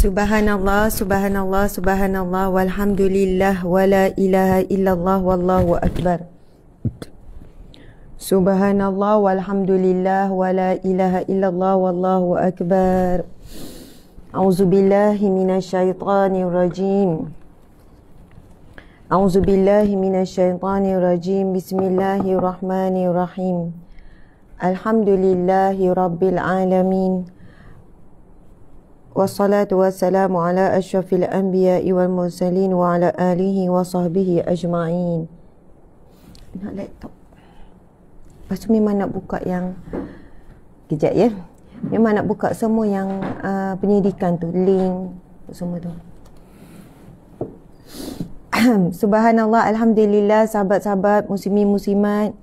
Subhanallah, subhanallah, subhanallah, walhamdulillah, wala ilaha illallah, wallahu akbar. Subhanallah, walhamdulillah, wala ilaha illallah, wallahu akbar. A'udzubillahi minasyaitanir rajim. A'udzubillahi minasyaitanir rajim. Bismillahirrahmanirrahim. Alhamdulillahi rabbil alamin. Wassalatu wassalamu ala asyrafil anbiya'i wal mursalin wa ala alihi wa sahbihi ajma'in. Nak laptop. Lepas tu memang nak buka yang kejap ya. Memang nak buka semua yang pendidikan tu, link semua tu. Subhanallah, alhamdulillah, sahabat-sahabat, muslimin muslimat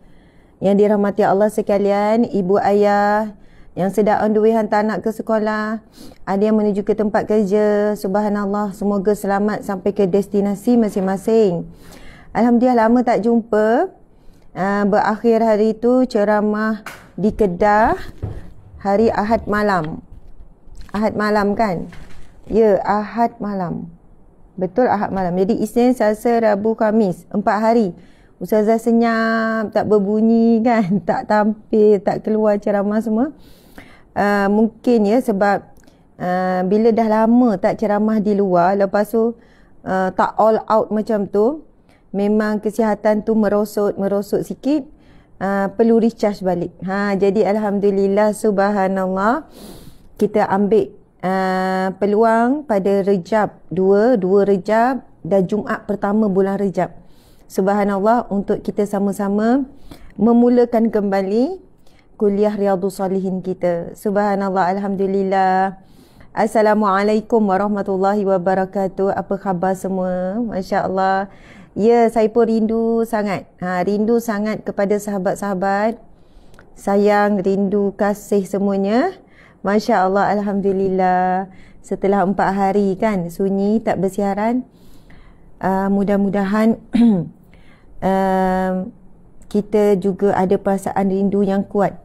yang dirahmati Allah sekalian, ibu ayah yang sedang on the way hantar anak ke sekolah, ada yang menuju ke tempat kerja, subhanallah, semoga selamat sampai ke destinasi masing-masing. Alhamdulillah, lama tak jumpa. Berakhir hari itu ceramah di Kedah hari Ahad malam. Ahad malam kan? Ya, Ahad malam. Betul, Ahad malam. Jadi Isnin, Selasa, Rabu, Khamis, 4 hari. Ustazah senyap, tak berbunyi kan, tak tampil, tak keluar ceramah semua. Mungkin ya sebab bila dah lama tak ceramah di luar, lepas tu tak all out macam tu, memang kesihatan tu merosot sikit, perlu recharge balik. Jadi alhamdulillah, subhanallah, kita ambil peluang pada Rejab 2 Rejab dan Jumaat pertama bulan Rejab, subhanallah, untuk kita sama-sama memulakan kembali kuliah Riyadhus Salihin kita. Subhanallah, alhamdulillah. Assalamualaikum warahmatullahi wabarakatuh. Apa khabar semua? Masya Allah. Ya, saya pun rindu sangat. Rindu sangat kepada sahabat-sahabat. Sayang, rindu, kasih semuanya. Masya Allah, alhamdulillah. Setelah 4 hari kan sunyi, tak bersiaran. Mudah-mudahan kita juga ada perasaan rindu yang kuat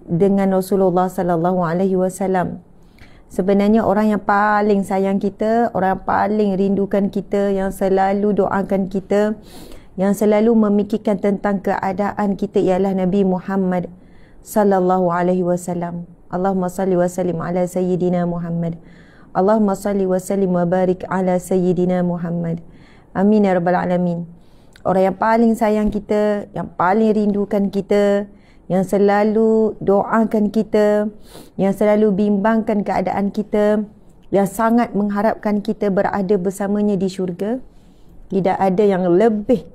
dengan Rasulullah sallallahu alaihi wasallam. Sebenarnya orang yang paling sayang kita, orang yang paling rindukan kita, yang selalu doakan kita, yang selalu memikirkan tentang keadaan kita ialah Nabi Muhammad sallallahu alaihi wasallam. Allahumma salli wa sallim ala sayyidina Muhammad. Allahumma salli wa sallim wa barik ala sayyidina Muhammad. Amin ya rabbal alamin. Orang yang paling sayang kita, yang paling rindukan kita, yang selalu doakan kita, yang selalu bimbangkan keadaan kita, yang sangat mengharapkan kita berada bersamanya di syurga. Tidak ada yang lebih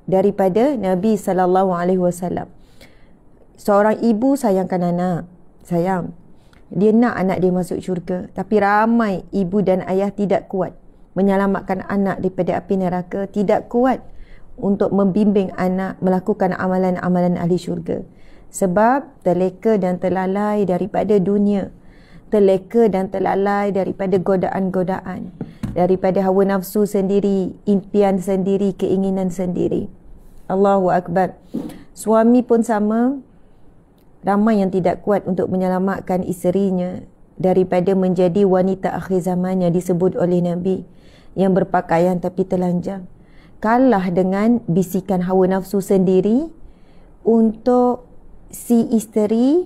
daripada Nabi sallallahu alaihi wasallam. Seorang ibu sayangkan anak, sayang. Dia nak anak dia masuk syurga, tapi ramai ibu dan ayah tidak kuat menyelamatkan anak daripada api neraka, tidak kuat untuk membimbing anak melakukan amalan-amalan ahli syurga. Sebab terleka dan terlalai daripada dunia, terleka dan terlalai daripada godaan-godaan, daripada hawa nafsu sendiri, impian sendiri, keinginan sendiri. Allahu Akbar. Suami pun sama, ramai yang tidak kuat untuk menyelamatkan isterinya daripada menjadi wanita akhir zaman yang disebut oleh Nabi, yang berpakaian tapi telanjang. Kalah dengan bisikan hawa nafsu sendiri untuk si isteri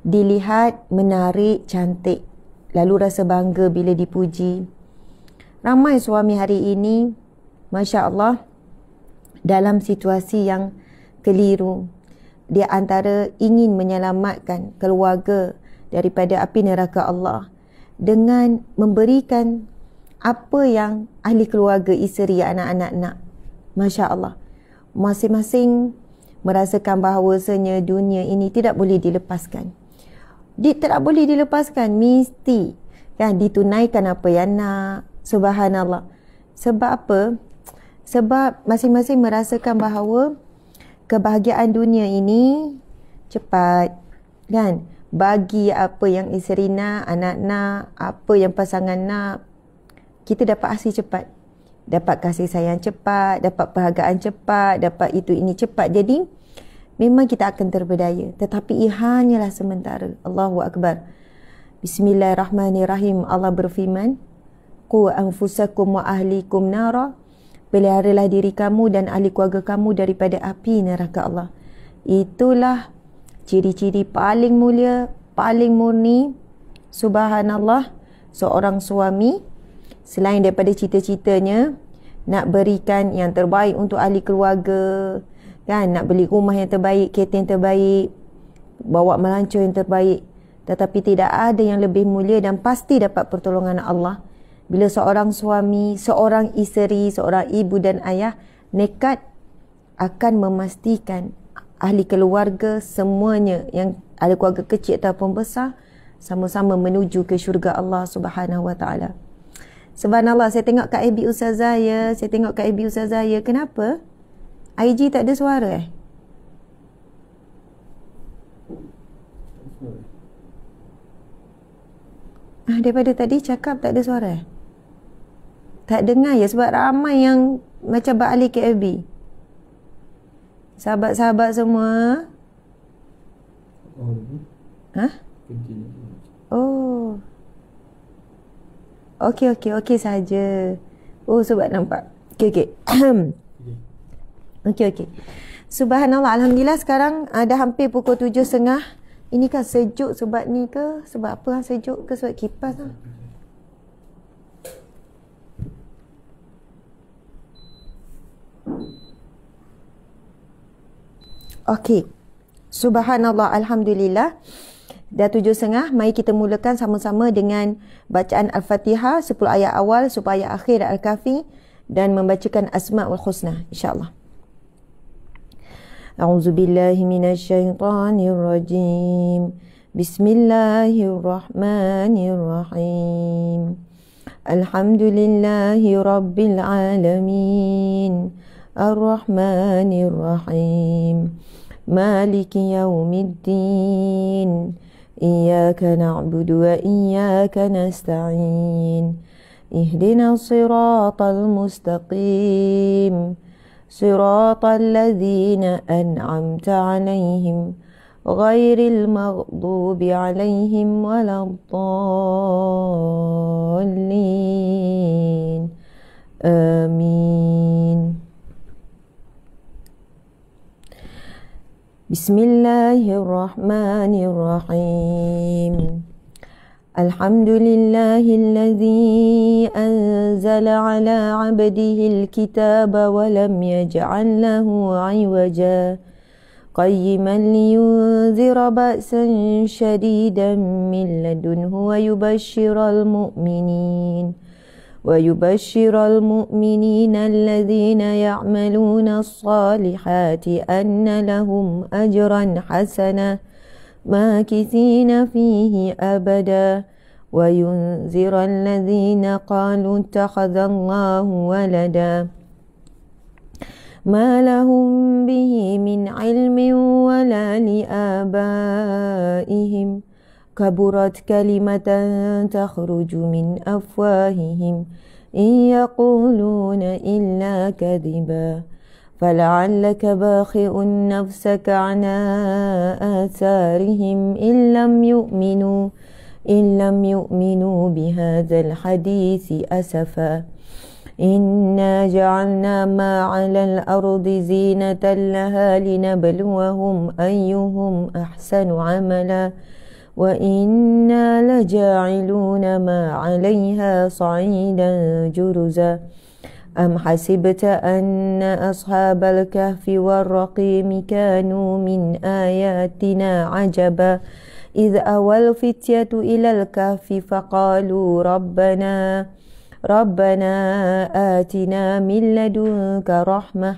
dilihat menarik, cantik, lalu rasa bangga bila dipuji. Ramai suami hari ini, Masya Allah, dalam situasi yang keliru. Dia antara ingin menyelamatkan keluarga daripada api neraka Allah dengan memberikan apa yang ahli keluarga, isteri, anak-anak nak. Masya Allah. Masing-masing merasakan bahawasanya dunia ini tidak boleh dilepaskan. Tidak boleh dilepaskan. Mesti kan ditunaikan apa yang nak. Subhanallah. Sebab apa? Sebab masing-masing merasakan bahawa kebahagiaan dunia ini cepat. Kan? Bagi apa yang isteri nak, anak nak, apa yang pasangan nak, kita dapat hasil cepat, dapat kasih sayang cepat, dapat perhargaan cepat, dapat itu ini cepat. Jadi memang kita akan terpedaya, tetapi ia hanyalah sementara. Allahu Akbar. Bismillahirrahmanirrahim. Allah berfirman, Qu anfusakum wa ahlikum nara. Peliharalah diri kamu dan ahli keluarga kamu daripada api neraka Allah. Itulah ciri-ciri paling mulia, paling murni, subhanallah, seorang suami selain daripada cita-citanya nak berikan yang terbaik untuk ahli keluarga, kan, nak beli rumah yang terbaik, kereta yang terbaik, bawa melancong yang terbaik, tetapi tidak ada yang lebih mulia dan pasti dapat pertolongan Allah bila seorang suami, seorang isteri, seorang ibu dan ayah nekat akan memastikan ahli keluarga semuanya, yang ahli keluarga kecil ataupun besar, sama-sama menuju ke syurga Allah Subhanahu Wa Taala. Subhanallah, saya tengok kat FB Ustazah ya, kenapa IG tak ada suara daripada tadi cakap tak ada suara tak dengar ya, sebab ramai yang macam balik ke FB. Sahabat-sahabat semua. Oh. Okey saja. Oh, sebab nampak. Okey. Okey. Subhanallah, alhamdulillah sekarang dah hampir pukul 7.30. Ini kan sejuk sebab ni ke? Sebab apa sejuk ke? Sebab kipas lah. Okey. Subhanallah, alhamdulillah. Dah 7.30, mari kita mulakan sama-sama dengan bacaan Al-Fatihah, 10 ayat awal, 10 ayat akhir Al-Kahfi, dan membacakan Asma'ul Husna, insyaAllah. A'udzubillahi minasyaitanirrajim. Bismillahirrahmanirrahim. Alhamdulillahi rabbil alamin. Ar-Rahmanir-Rahim. Maliki yaumiddin. Iyyaka na'budu wa iyyaka nasta'in. Ihdinas siratal mustaqim. Siratal ladzina an'amta 'alaihim ghairil maghdubi 'alaihim waladdallin. Amin. Bismillahirrahmanirrahim. Alhamdulillahilladzi anzala ala 'abdihil kitaba wa lam yaj'al lahu 'iwaja qayyiman liyunzira ba'san shadidan min ladunhu wa yubashshiral mu'minin الذين يعملون الصالحات أن لهم أجرا حسنا ماكثين فيه أبدا وينذر الذين قالوا اتخذ الله ولدا ما لهم به من علم ولا لآبائهم كبرت كلمة تخرج من أفواههم إن يقولون إلا كذبا فلعلك باخع نفسك على آثارهم إن لم يؤمنوا بهذا الحديث أسفا إنا جعلنا ما على الأرض زينة لها لنبلوهم أيهم أحسن عملا وإنا لجاعلون ما عليها صعيدا جرزا أم حسبت أن أصحاب الكهف والرقيم كانوا من آياتنا عجبا إذ أوى الفتية إلى الكهف فقالوا ربنا آتنا من لدنك رحمة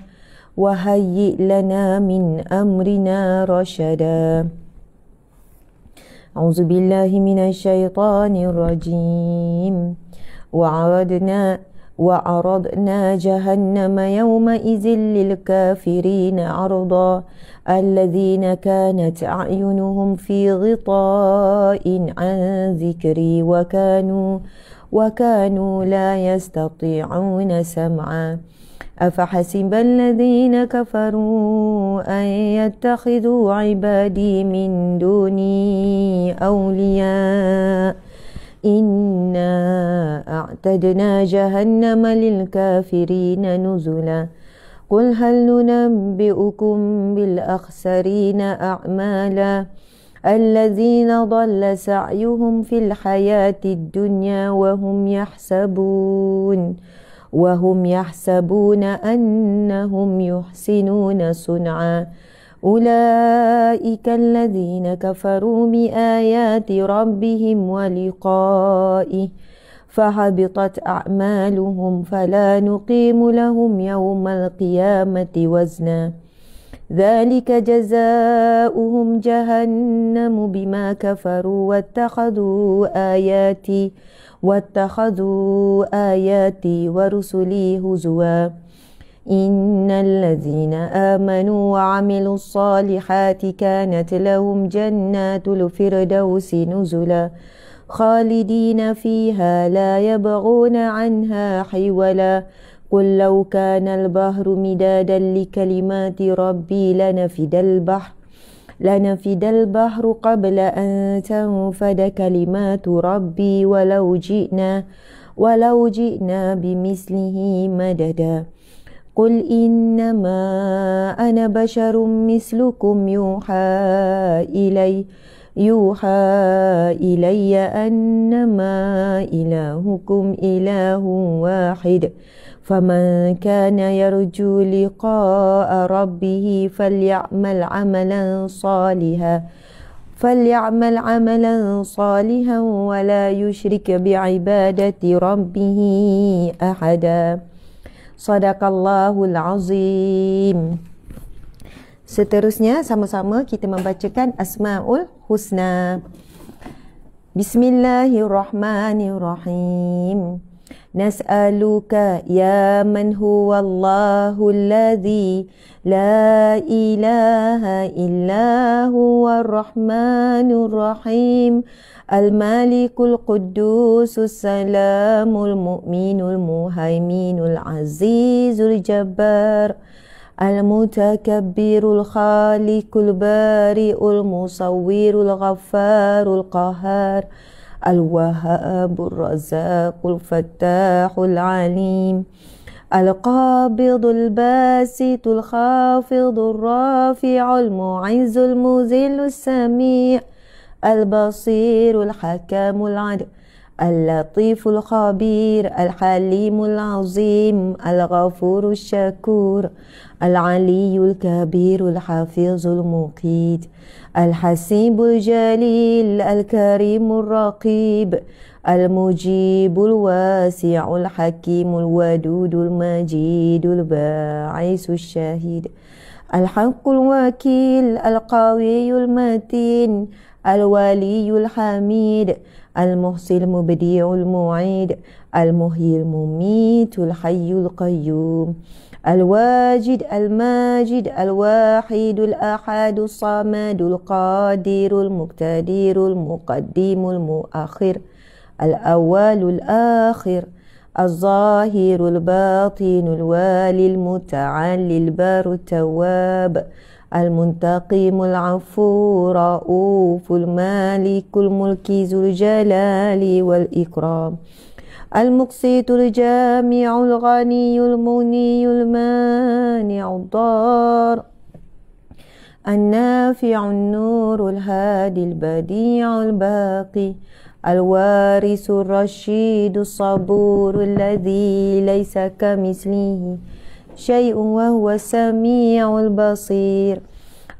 وهيئ لنا من أمرنا رشدا أعوذ بالله من الشيطان الرجيم وعرضنا جهنم يومئذ للكافرين عرضا الذين كانت أعينهم في غطاء عن ذكري وكانوا لا يستطيعون سمعا أفحسب الذين كفروا أن يتخذوا عبادي من دوني أولياء إنا أعتدنا جهنم للكافرين نزلا قل هل ننبئكم بالأخسرين أعمالا الذين ضل سعيهم في الحياة الدنيا وهم يحسبون أنهم يحسنون صنعا أولئك الذين كفروا بآيات ربهم ولقائه فحبطت أعمالهم فلا نقيم لهم يوم القيامة وزنا ذلك جزاؤهم جهنم بما كفروا واتخذوا آياتي ورسلي هزوا إن الذين آمنوا وعملوا الصالحات كانت لهم جنات الفردوس نزلا خالدين فيها لا يبغون عنها حولا قل لو كان البحر مدادا لكلمات ربي لنفد البحر قبل أن تنفد كلمات ربي ولو جئنا بمثله مددا قل إنما أنا بشر مثلكم يوحى إلي أنما إلهكم إله واحد فمن كان يرجو لقاء ربه فليعمل عملا صالحا ولا يشرك بعبادة ربه أحدا Sadaqallahul Azim. Seterusnya sama-sama kita membacakan Asmaul Husna. Bismillahirrahmanirrahim. Nas'aluka ya man huwallahu alladhi la ilaha illa huwa ar-rahmanur rahim Al-Malikul Quddusus Salamul Mu'minul Muhaiminul Azizul Jabbar Al-Mutakabbirul Khaliqul Bari'ul Musawwirul Ghaffarul Qahar Al-Wahhabur Razzaqul Fattahul Alim Al-Qabidul Basitul Khafidul Rafi'ul Mu'izzul Muzillus Sami' البصير الحكام العدل اللطيف الخبير الحليم العظيم الغفور الشكور العلي الكبير الحفيظ المقيت الحسيب الجليل الكريم الرقيب المجيب الواسع الحكيم الودود المجيد الباعث الشهيد الحق الوكيل القوي المتين الولي الحميد المحصي المبدع المعيد المحيي المميت الحي القيوم الواجد الماجد الواحد الأحد الصمد القادر المقتدر المقدم المؤخر الأول الآخر الظاهر الباطن الوالي المتعالي البار التواب المنتقم العفو رؤوف المالك الملك ذو الجلال والإكرام المقسط الجامع الغني المغني المانع الضار النافع النور الهادي البديع الباقي الوارث الرشيد الصبور الذي ليس كمثله شيء وهو السميع البصير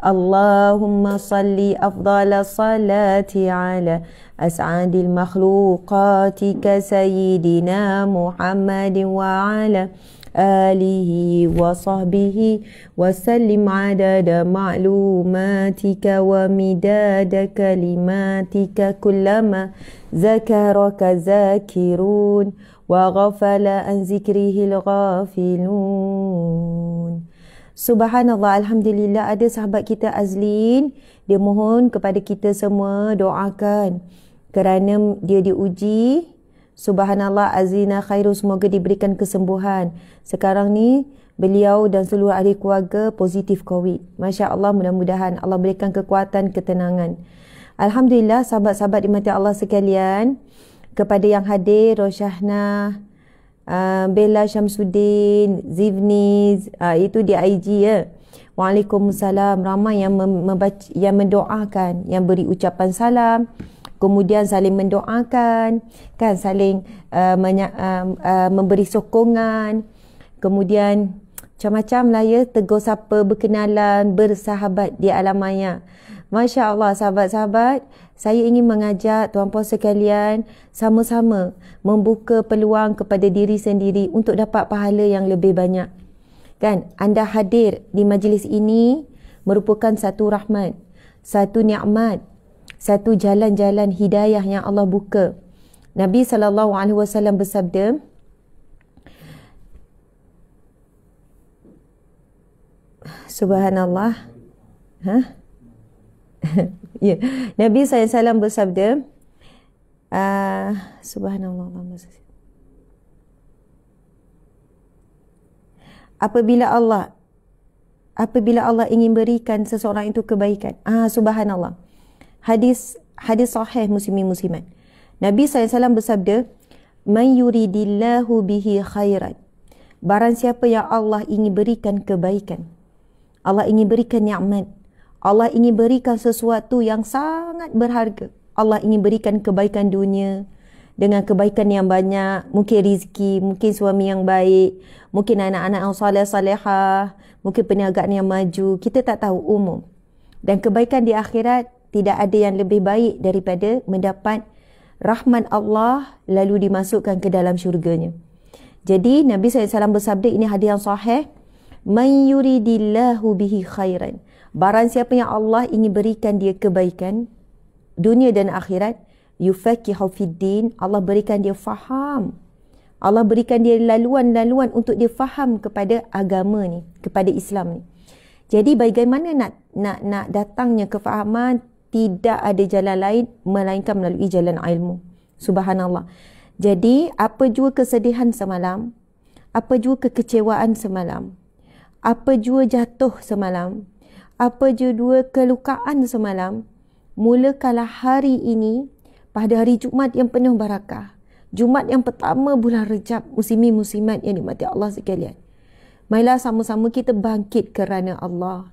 اللهم صل أفضل الصلاة على أسعد المخلوقات كسيدنا محمد وعلى آله وصحبه وسلم عدد معلوماتك ومداد كلماتك كلما ذكرك ذاكرون وغفل عن ذكره الغافلون. Subhanallah, Alhamdulillah, ada sahabat kita Azlin, dia mohon kepada kita semua doakan kerana dia diuji. Subhanallah, Azlina khairu, semoga diberikan kesembuhan. Sekarang ni beliau dan seluruh ahli keluarga positif COVID. Masya Allah, mudah-mudahan Allah berikan kekuatan, ketenangan. Alhamdulillah, sahabat-sahabat dimati Allah sekalian, kepada yang hadir, Rosyahna, Bella Syamsuddin, Zivniz, itu di IG ya. Waalaikumsalam. Ramai yang membaca, yang mendoakan, yang beri ucapan salam, kemudian saling mendoakan, kan, saling memberi sokongan, kemudian macam-macam lah ya, tegur sapa, berkenalan, bersahabat di alam maya. Masya Allah, sahabat-sahabat, saya ingin mengajak tuan-puan sekalian sama-sama membuka peluang kepada diri sendiri untuk dapat pahala yang lebih banyak. Kan, anda hadir di majlis ini merupakan satu rahmat, satu nikmat, satu jalan-jalan hidayah yang Allah buka. Nabi SAW bersabda, Subhanallah. Ya. Nabi SAW bersabda, Subhanallah, apabila Allah ingin berikan seseorang itu kebaikan, subhanallah, hadis sahih muslimin muslimat, Nabi SAW bersabda, man yuridillahu bihi khairan, barang siapa yang Allah ingin berikan kebaikan, Allah ingin berikan nikmat, Allah ingin berikan sesuatu yang sangat berharga, Allah ingin berikan kebaikan dunia dengan kebaikan yang banyak, mungkin rezeki, mungkin suami yang baik, mungkin anak-anak yang saleh-salehah, mungkin perniagaan yang maju, kita tak tahu, umum. Dan kebaikan di akhirat tidak ada yang lebih baik daripada mendapat rahmat Allah lalu dimasukkan ke dalam syurganya. Jadi Nabi SAW bersabda, ini hadis yang sahih, man yuridillahu bihi khairan, barang siapa yang Allah ingin berikan dia kebaikan dunia dan akhirat, yufaqihu fid din, Allah berikan dia faham, Allah berikan dia laluan-laluan untuk dia faham kepada agama ni, kepada Islam ni. Jadi bagaimana nak datangnya kefahaman? Tidak ada jalan lain melainkan melalui jalan ilmu. Subhanallah. Jadi apa jua kesedihan semalam, apa jua kekecewaan semalam, apa jua jatuh semalam, apa jua kelukaan semalam, mulakanlah hari ini pada hari Jumaat yang penuh barakah, Jumaat yang pertama bulan Rejab, muslimin muslimat yang dimati Allah sekalian. Marilah sama-sama kita bangkit kerana Allah,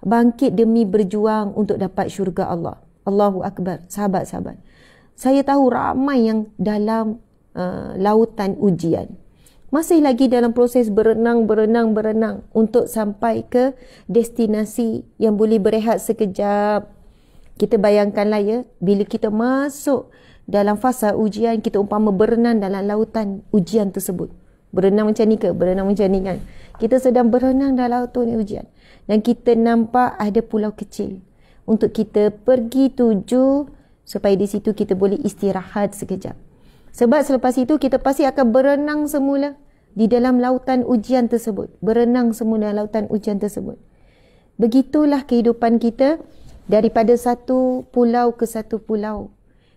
bangkit demi berjuang untuk dapat syurga Allah. Allahu Akbar. Sahabat-sahabat, saya tahu ramai yang dalam lautan ujian, masih lagi dalam proses berenang untuk sampai ke destinasi yang boleh berehat sekejap. Kita bayangkanlah ya, bila kita masuk dalam fasa ujian, kita umpama berenang dalam lautan ujian tersebut. Berenang macam ni ke? Berenang macam ni kan? Kita sedang berenang dalam lautan ujian. Dan kita nampak ada pulau kecil untuk kita pergi tuju, supaya di situ kita boleh istirahat sekejap. Sebab selepas itu kita pasti akan berenang semula di dalam lautan ujian tersebut. Berenang semula dalam lautan ujian tersebut. Begitulah kehidupan kita, daripada satu pulau ke satu pulau.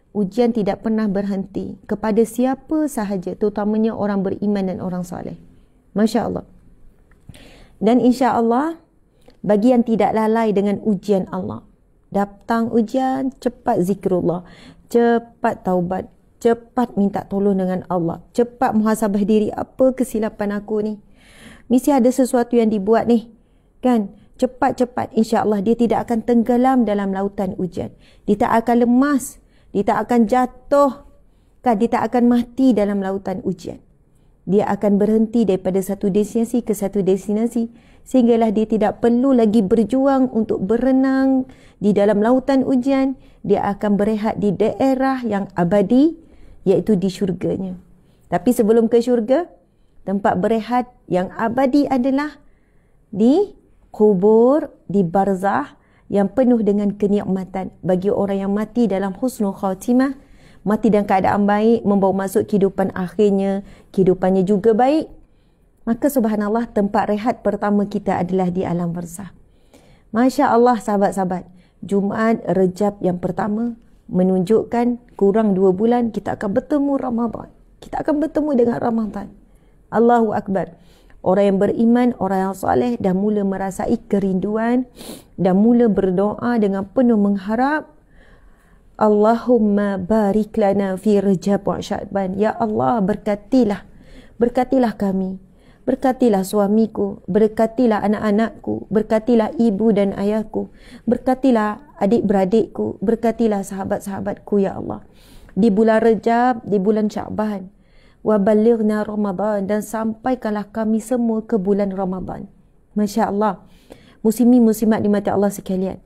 Ujian tidak pernah berhenti kepada siapa sahaja, terutamanya orang beriman dan orang soleh. Masya Allah. Dan insya Allah, bagi yang tidak lalai dengan ujian Allah, datang ujian, cepat zikrullah, cepat taubat, cepat minta tolong dengan Allah, cepat muhasabah diri, apa kesilapan aku ni, mesti ada sesuatu yang dibuat ni, kan? Cepat-cepat, insya Allah dia tidak akan tenggelam dalam lautan ujian, dia tak akan lemas, dia tak akan jatuh, kan? Dia tak akan mati dalam lautan ujian. Dia akan berhenti daripada satu destinasi ke satu destinasi, sehinggalah dia tidak perlu lagi berjuang untuk berenang di dalam lautan ujian. Dia akan berehat di daerah yang abadi, iaitu di syurganya. Tapi sebelum ke syurga, tempat berehat yang abadi adalah di kubur, di barzah yang penuh dengan kenikmatan bagi orang yang mati dalam husnul khatimah, mati dalam keadaan baik, membawa masuk kehidupan akhirnya, kehidupannya juga baik. Maka subhanallah, tempat rehat pertama kita adalah di alam barzah. Masya Allah sahabat-sahabat, Jumaat Rejab yang pertama menunjukkan kurang 2 bulan kita akan bertemu Ramadan. Kita akan bertemu dengan Ramadan. Allahu Akbar. Orang yang beriman, orang yang soleh dah mula merasai kerinduan, dah mula berdoa dengan penuh mengharap Allahumma barik lana fi Rajab wa Sya'ban. Ya Allah, berkatilah kami, berkatilah suamiku, berkatilah anak-anakku, berkatilah ibu dan ayahku, berkatilah adik-beradikku, berkatilah sahabat-sahabatku ya Allah. Di bulan Rajab, di bulan Sya'ban, wa balighna Ramadan, dan sampaikanlah kami semua ke bulan Ramadan. Masya Allah. Muslimin muslimat dimati Allah sekalian,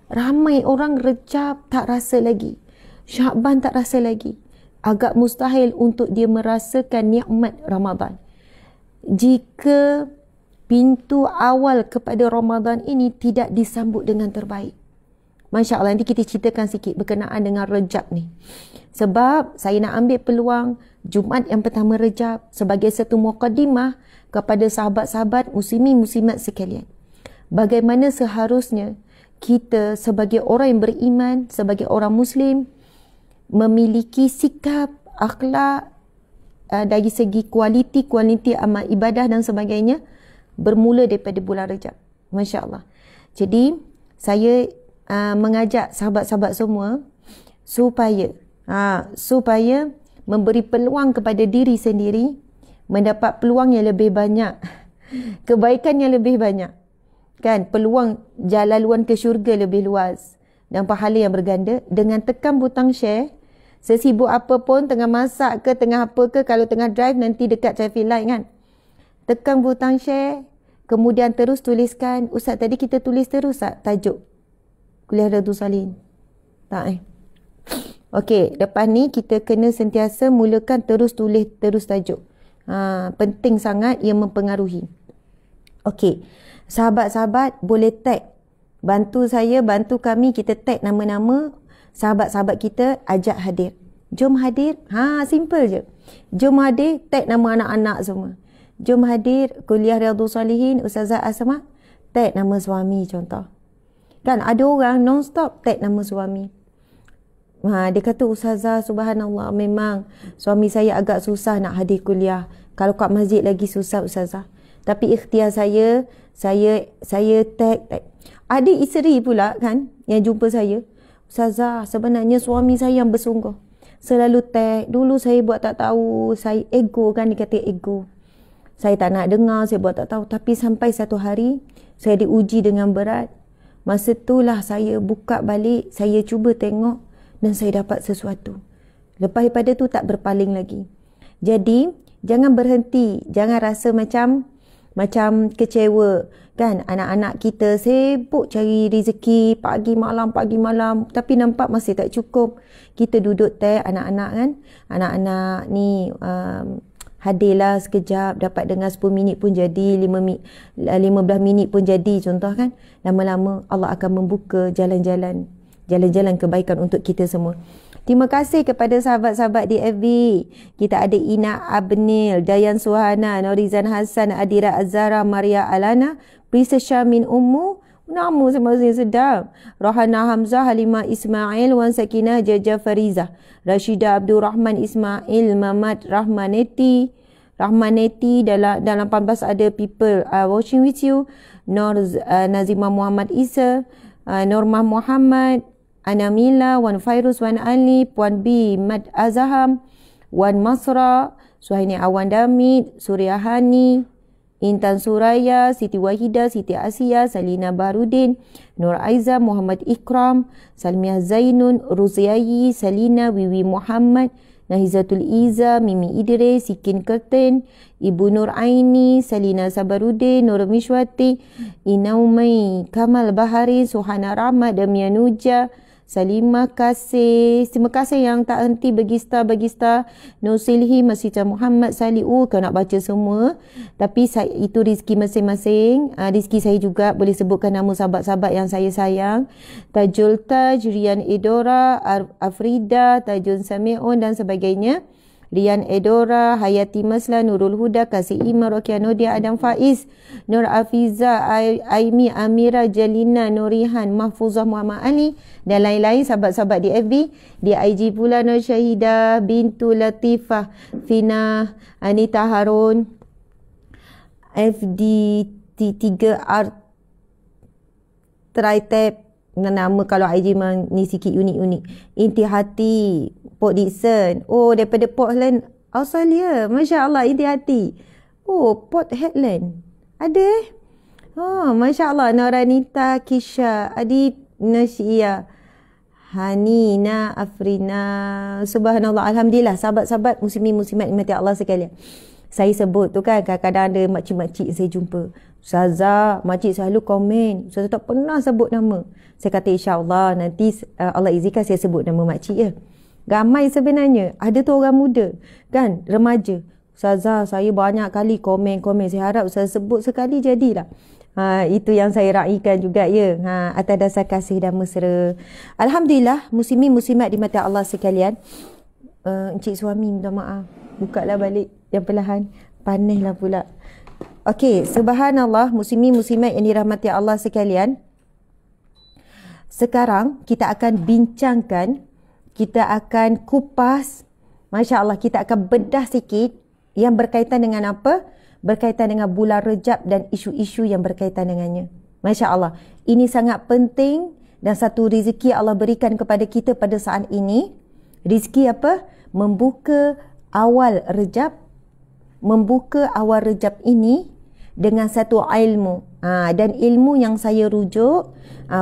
ramai orang Rajab tak rasa lagi, Sya'ban tak rasa lagi. Agak mustahil untuk dia merasakan nikmat Ramadan jika pintu awal kepada Ramadan ini tidak disambut dengan terbaik. Masya Allah, nanti kita ceritakan sikit berkenaan dengan Rajab ni. Sebab saya nak ambil peluang Jumaat yang pertama Rajab sebagai satu muqaddimah kepada sahabat-sahabat muslimin muslimat sekalian. Bagaimana seharusnya kita sebagai orang yang beriman, sebagai orang Muslim, memiliki sikap, akhlak dari segi kualiti amal ibadah dan sebagainya bermula daripada bulan Rajab. Masya Allah. Jadi saya mengajak sahabat-sahabat semua supaya memberi peluang kepada diri sendiri, mendapat peluang yang lebih banyak, kebaikan yang lebih banyak. Kan, peluang jalan ke syurga lebih luas dan pahala yang berganda dengan tekan butang share. Sesibuk apa pun, tengah masak ke, tengah apa ke, kalau tengah drive nanti dekat traffic light kan, tekan butang share, kemudian terus tuliskan. Ustaz, tadi kita tulis terus tak tajuk kuliah Riyadhus Shalihin? Tak Okey, lepas ni kita kena sentiasa mulakan terus tulis terus tajuk. Penting sangat, ia mempengaruhi. Okey, sahabat-sahabat boleh tag, bantu saya, bantu kami, kita tag nama-nama sahabat-sahabat kita, ajak hadir. Jom hadir. Simple je. Jom hadir, tag nama anak-anak semua. Jom hadir kuliah Riyadhus Shalihin Ustazah Asma, tag nama suami contoh. Kan ada orang non-stop tag nama suami. Dia kata, Ustazah, subhanallah, memang suami saya agak susah nak hadir kuliah. Kalau kat masjid lagi susah Ustazah. Tapi ikhtiar saya tag. Ada isteri pula kan yang jumpa saya, Ustazah, sebenarnya suami saya yang bersungguh, selalu tag. Dulu saya buat tak tahu, saya ego kan, dikata ego. Saya tak nak dengar, saya buat tak tahu. Tapi sampai satu hari saya diuji dengan berat. Masa itulah saya buka balik, saya cuba tengok dan saya dapat sesuatu. Lepas daripada tu tak berpaling lagi. Jadi jangan berhenti, jangan rasa macam kecewa kan. Anak-anak kita sibuk cari rezeki pagi malam, tapi nampak masih tak cukup. Kita duduk tag anak-anak kan, anak-anak ni hadirlah sekejap, dapat dengar 10 minit pun jadi, 15 minit pun jadi contoh kan. Lama-lama Allah akan membuka jalan-jalan kebaikan untuk kita semua. Terima kasih kepada sahabat-sahabat di FB. Kita ada Ina Abnil, Dayan Suhana, Norizan Hassan, Adira Azara, Maria Alana, Prisa Syamin Ummu, nama semua sedap. Rohana Hamzah, Halimah Ismail, Wan Sakinah, Jaja Fariza, Rashida Abdul Rahman Ismail, Mamat Rahmaneti dalam 18 ada people watching with you. Nazimah Muhammad Isa, Normah Muhammad, Anamila, Wan Fairuz, Wan Ali, Puan B, Mad Azaham, Wan Masra, Suhaini Awan Damit, Suryahani, Intan Suraya, Siti Wahidah, Siti Asia, Salina Barudin, Nur Aiza, Muhammad Ikram, Salmiah Zainun, Ruziayi, Salina, Wiwi Muhammad, Nahizatul Iza, Mimi Idris, Sikin Kerten, Ibu Nur Aini, Salina Sabarudin, Nur Mishwati, Inaumai, Kamal Bahari, Suhana Rahmat, Damianuja, Salimah Kasih. Terima kasih yang tak henti bagi star. Nur Silhi, Masjid Muhammad Salih. Kau nak baca semua. Tapi itu rezeki masing-masing. Rezeki saya juga, boleh sebutkan nama sahabat-sahabat yang saya sayang. Tajul Taj, Rian Edora, Afrida, Tajun Sami'un dan sebagainya. Rian Edora, Hayati Masla, Nurul Huda, Kasih Imam, Rokia Nodia, Adam Faiz, Nur Afiza, Aimi, Amira, Jalina, Nurihan, Mahfuzah, Muhammad Ali dan lain-lain sahabat-sahabat di FB. Di IG pula Nur Syahidah, Bintu Latifah, Fina, Anita Harun, FD 3 Art Tritep, nama kalau IG ni sikit unik-unik. Inti Hati, Port Dickson. Oh, daripada Port Headland Australia. Masya Allah, Inti Hati. Oh, Port Headland. Ada Oh, Masya Allah. Noranita, Kisha, Adi, Nasyia, Hanina, Afrina. Subhanallah. Alhamdulillah. Sahabat-sahabat muslimin-muslimat dimati Allah sekalian. Saya sebut tu kan, kadang-kadang ada makcik-makcik saya jumpa. Ustazah, makcik selalu komen. Ustazah tak pernah sebut nama. Saya kata insyaAllah nanti Allah izinkan saya sebut nama makcik ya. Ramai sebenarnya. Ada tu orang muda. Kan? Remaja. Ustazah, saya banyak kali komen-komen. Saya harap Ustazah sebut sekali jadilah. Itu yang saya raikan juga ya. Atas dasar kasih dan mesra. Alhamdulillah, muslimin-muslimat di mata Allah sekalian. Encik suami minta maaf. Bukalah balik yang perlahan. Panislah pula. Okey, subhanallah, muslimin-muslimat yang dirahmati Allah sekalian. Sekarang kita akan bincangkan, kita akan kupas, Masya Allah, kita akan bedah sikit yang berkaitan dengan apa? Berkaitan dengan bulan Rejab dan isu-isu yang berkaitan dengannya. Masya Allah, ini sangat penting dan satu rezeki Allah berikan kepada kita pada saat ini. Rezeki apa? Membuka awal Rejab. Membuka awal Rejab ini dengan satu ilmu. Dan ilmu yang saya rujuk,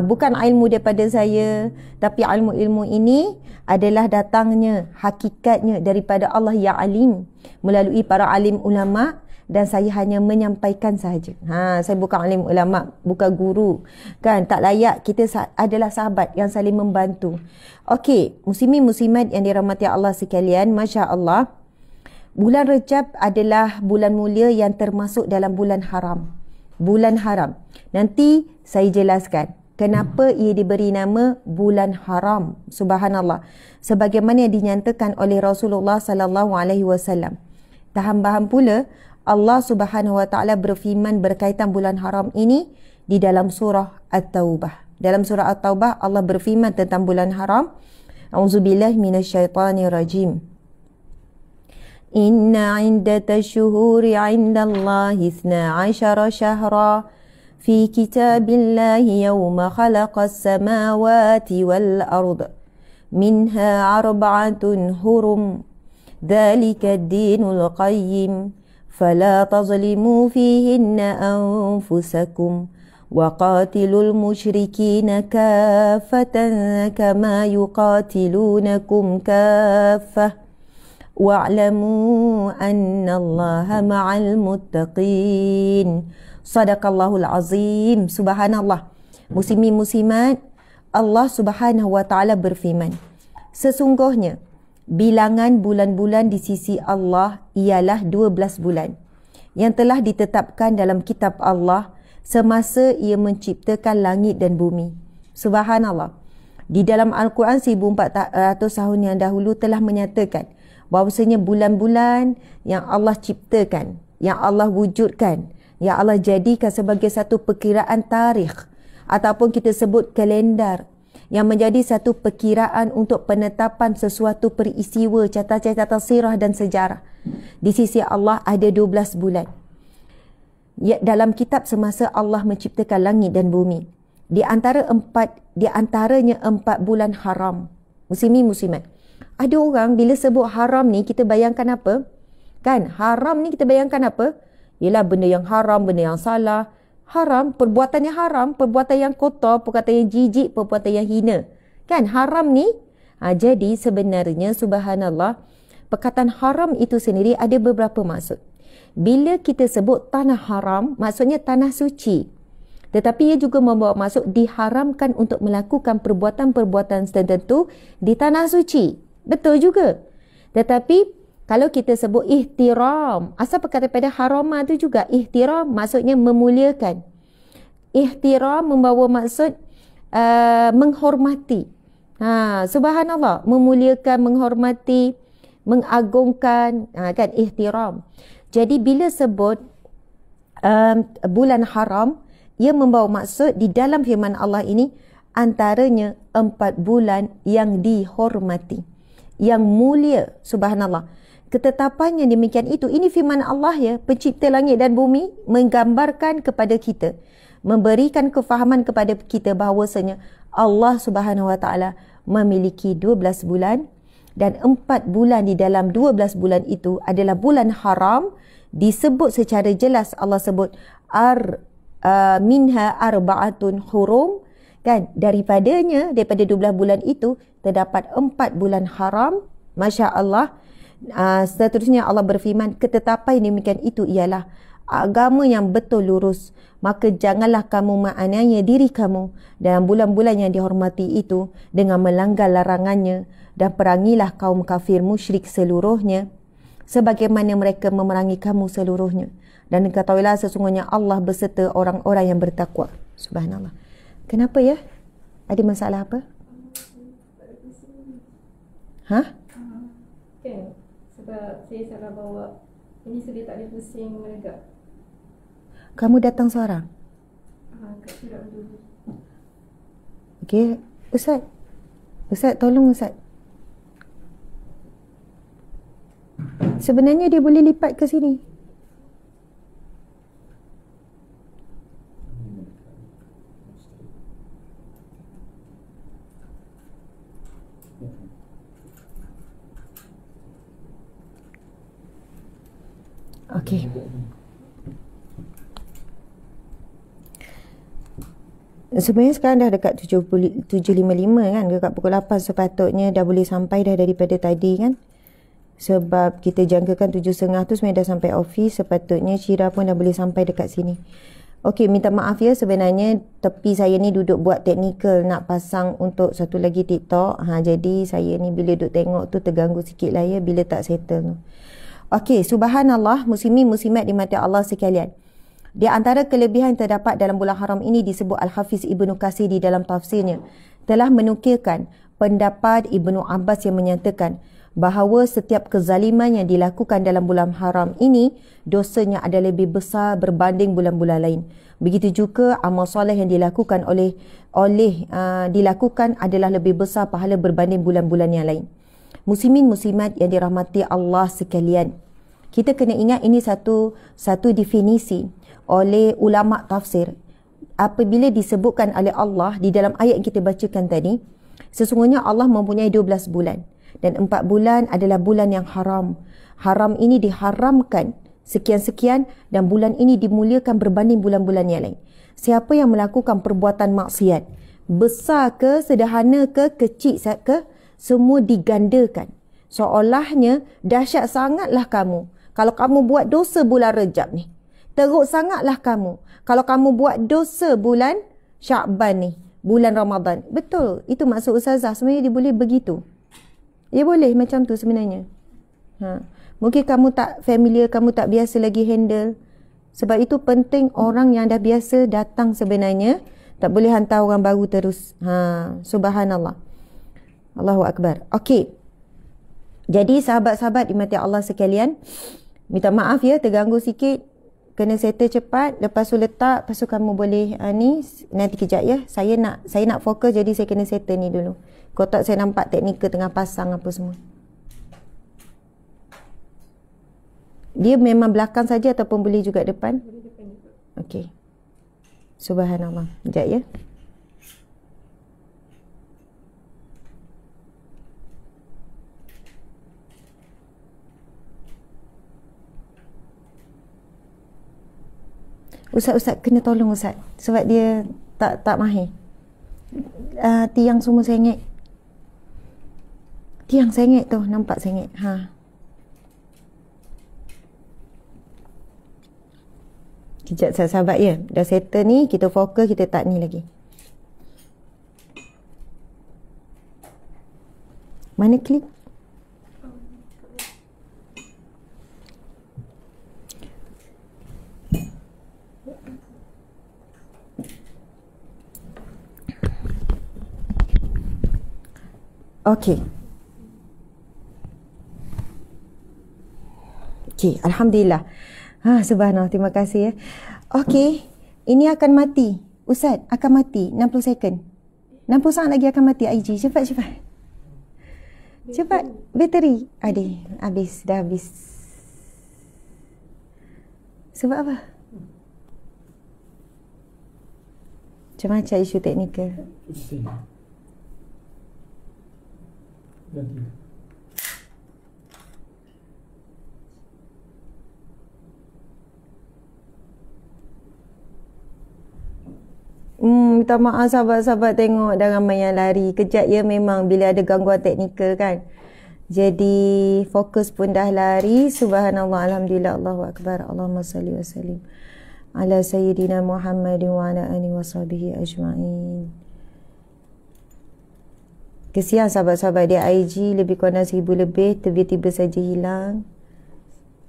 bukan ilmu daripada saya, tapi ilmu-ilmu ini adalah datangnya, hakikatnya daripada Allah yang alim melalui para alim ulama, dan saya hanya menyampaikan sahaja. Saya bukan alim ulama, bukan guru. Kan, tak layak. Kita adalah sahabat yang saling membantu. Okey, muslimin muslimat yang dirahmati Allah sekalian, Masya Allah. Bulan Rejab adalah bulan mulia yang termasuk dalam bulan haram. Bulan haram. Nanti saya jelaskan kenapa ia diberi nama bulan haram. Subhanallah. Sebagaimana yang dinyatakan oleh Rasulullah sallallahu alaihi wasallam. Tambahan pula, Allah Subhanahu wa taala berfirman berkaitan bulan haram ini di dalam surah At-Taubah. Dalam surah At-Taubah Allah berfirman tentang bulan haram. A'udzubillahi minasyaitonirrajim. Inna 'iddatash syuhuri 'indallahi 12 syahra fi kitabillahi yawma khalaqas samawati wal ard minha arba'atun hurum dzalika ad-dinul qayyim فلا تظلموا فيهن أنفسكم وقاتلوا المشركين كافة كما يقاتلونكم كافة واعلموا أن الله مع المتقين صدق الله العظيم. Subhanallah. Muslimin muslimat, Allah Subhanahu wa taala berfirman, sesungguhnya bilangan bulan-bulan di sisi Allah ialah 12 bulan yang telah ditetapkan dalam kitab Allah semasa ia menciptakan langit dan bumi. Subhanallah. Di dalam Al-Quran 1400 tahun yang dahulu telah menyatakan bahawasanya bulan-bulan yang Allah ciptakan, yang Allah wujudkan, yang Allah jadikan sebagai satu perkiraan tarikh ataupun kita sebut kalendar, yang menjadi satu perkiraan untuk penetapan sesuatu peristiwa, catatan sirah dan sejarah. Di sisi Allah ada 12 bulan. Dalam kitab semasa Allah menciptakan langit dan bumi. Di antaranya 4 bulan haram. Muslimin muslimat. Ada orang bila sebut haram ni kita bayangkan apa? Kan, haram ni kita bayangkan apa? Ialah benda yang haram, benda yang salah. Haram, perbuatan yang haram, perbuatan yang kotor, perbuatan yang jijik, perbuatan yang hina. Kan, haram ni. Jadi sebenarnya, subhanallah, perkataan haram itu sendiri ada beberapa maksud. Bila kita sebut tanah haram, maksudnya tanah suci. Tetapi ia juga membawa maksud diharamkan untuk melakukan perbuatan-perbuatan tertentu di tanah suci. Betul juga. Tetapi kalau kita sebut ihtiram, asal perkataan pada harama tu juga ihtiram maksudnya memuliakan. Ihtiram membawa maksud menghormati. Subhanallah, memuliakan, menghormati, mengagungkan, kan ihtiram. Jadi bila sebut bulan haram, ia membawa maksud di dalam firman Allah ini antaranya 4 bulan yang dihormati, yang mulia. Subhanallah. Ketetapan yang demikian itu, ini firman Allah ya, pencipta langit dan bumi, menggambarkan kepada kita memberikan kefahaman kepada kita bahawasanya Allah Subhanahu Wa Taala memiliki 12 bulan dan 4 bulan di dalam 12 bulan itu adalah bulan haram. Disebut secara jelas, Allah sebut minha arba'atun hurum, kan, daripada 12 bulan itu terdapat 4 bulan haram. Masya Allah. Seterusnya Allah berfirman, ketetapan demikian itu ialah agama yang betul lurus, maka janganlah kamu menganiaya diri kamu dalam bulan-bulan yang dihormati itu dengan melanggar larangannya, dan perangilah kaum kafir musyrik seluruhnya sebagaimana mereka memerangi kamu seluruhnya, dan ketahuilah sesungguhnya Allah beserta orang-orang yang bertakwa. Subhanallah. Kenapa ya? Ada masalah apa? Hah? Kan, sebab saya salah bawa. Ini sudah tak boleh pusing menegak. Kamu datang seorang? Kat surat dulu. Okey, Ustaz tolong Ustaz. Sebenarnya dia boleh lipat ke sini. Okey. Sebenarnya sekarang dah dekat 7.55 kan, dekat pukul 8 sepatutnya dah boleh sampai dah daripada tadi kan. Sebab kita jangkakan 7.30 tu sebenarnya dah sampai office, sepatutnya Syira pun dah boleh sampai dekat sini. Okey, minta maaf ya, sebenarnya tepi saya ni duduk buat teknikal nak pasang untuk satu lagi TikTok. Jadi saya ni bila duduk tengok tu terganggu sikit lah ya bila tak settle tu. Okey, subhanallah, muslimin muslimat dimati Allah sekalian. Di antara kelebihan yang terdapat dalam bulan haram ini disebut Al-Hafiz Ibnu Katsir di dalam tafsirnya telah menukilkan pendapat Ibnu Abbas yang menyatakan bahawa setiap kezaliman yang dilakukan dalam bulan haram ini dosanya adalah lebih besar berbanding bulan-bulan lain. Begitu juga amal soleh yang dilakukan dilakukan adalah lebih besar pahala berbanding bulan-bulan yang lain. Muslimin muslimat yang dirahmati Allah sekalian, kita kena ingat ini satu definisi oleh ulama tafsir. Apabila disebutkan oleh Allah di dalam ayat yang kita bacakan tadi, sesungguhnya Allah mempunyai 12 bulan dan 4 bulan adalah bulan yang haram. Haram ini diharamkan sekian-sekian dan bulan ini dimuliakan berbanding bulan-bulan yang lain. Siapa yang melakukan perbuatan maksiat, besar ke, sederhana ke, kecil ke, semua digandakan. Seolahnya dahsyat sangatlah kamu kalau kamu buat dosa bulan Rejab ni. Teruk sangatlah kamu kalau kamu buat dosa bulan Syakban ni, bulan Ramadan. Betul, itu maksud Ustazah. Sebenarnya dia boleh begitu. Dia boleh macam tu sebenarnya. Mungkin kamu tak familiar, kamu tak biasa lagi handle. Sebab itu penting orang yang dah biasa datang sebenarnya. Tak boleh hantar orang baru terus. Subhanallah. Allahu Akbar. Okey. Jadi sahabat-sahabat dimati Allah sekalian, minta maaf ya terganggu sikit. Kena settle cepat, lepas tu letak, lepas tu kamu boleh ni nanti kejap ya. Saya nak fokus, jadi saya kena settle ni dulu. Kalau tak saya nampak teknikal tengah pasang apa semua. Dia memang belakang saja ataupun boleh juga depan? Boleh depan juga. Okey. Subhanallah. Kejap ya. Ustaz kena tolong Ustaz sebab dia tak mahir. Tiang semua sengit. Tiang sengit tu, nampak sengit. Kejap sahabat ya. Dah settle ni, kita fokus, kita tak ni lagi. Mana klik? Okey. Okey, alhamdulillah. Subhanallah, terima kasih ya. Okey, ini akan mati. Ustaz, akan mati 60 second. 60 saat lagi akan mati IG. Cepat. Cepat, bateri. Dah habis. Sebab apa? Macam-macam isu teknikal. Pusing. Ganti. Minta maaf sahabat-sahabat, tengok dah ramai yang lari. Kejap ya memang bila ada gangguan teknikal kan. Jadi fokus pun dah lari. Subhanallah, alhamdulillah, Allahu akbar. Allahumma salli wa sallim ala sayyidina Muhammadin wa ala alihi wa sahbihi ajma'in. Kesian sahabat-sahabat di IG lebih kurang 1000 lebih, tiba-tiba saja hilang.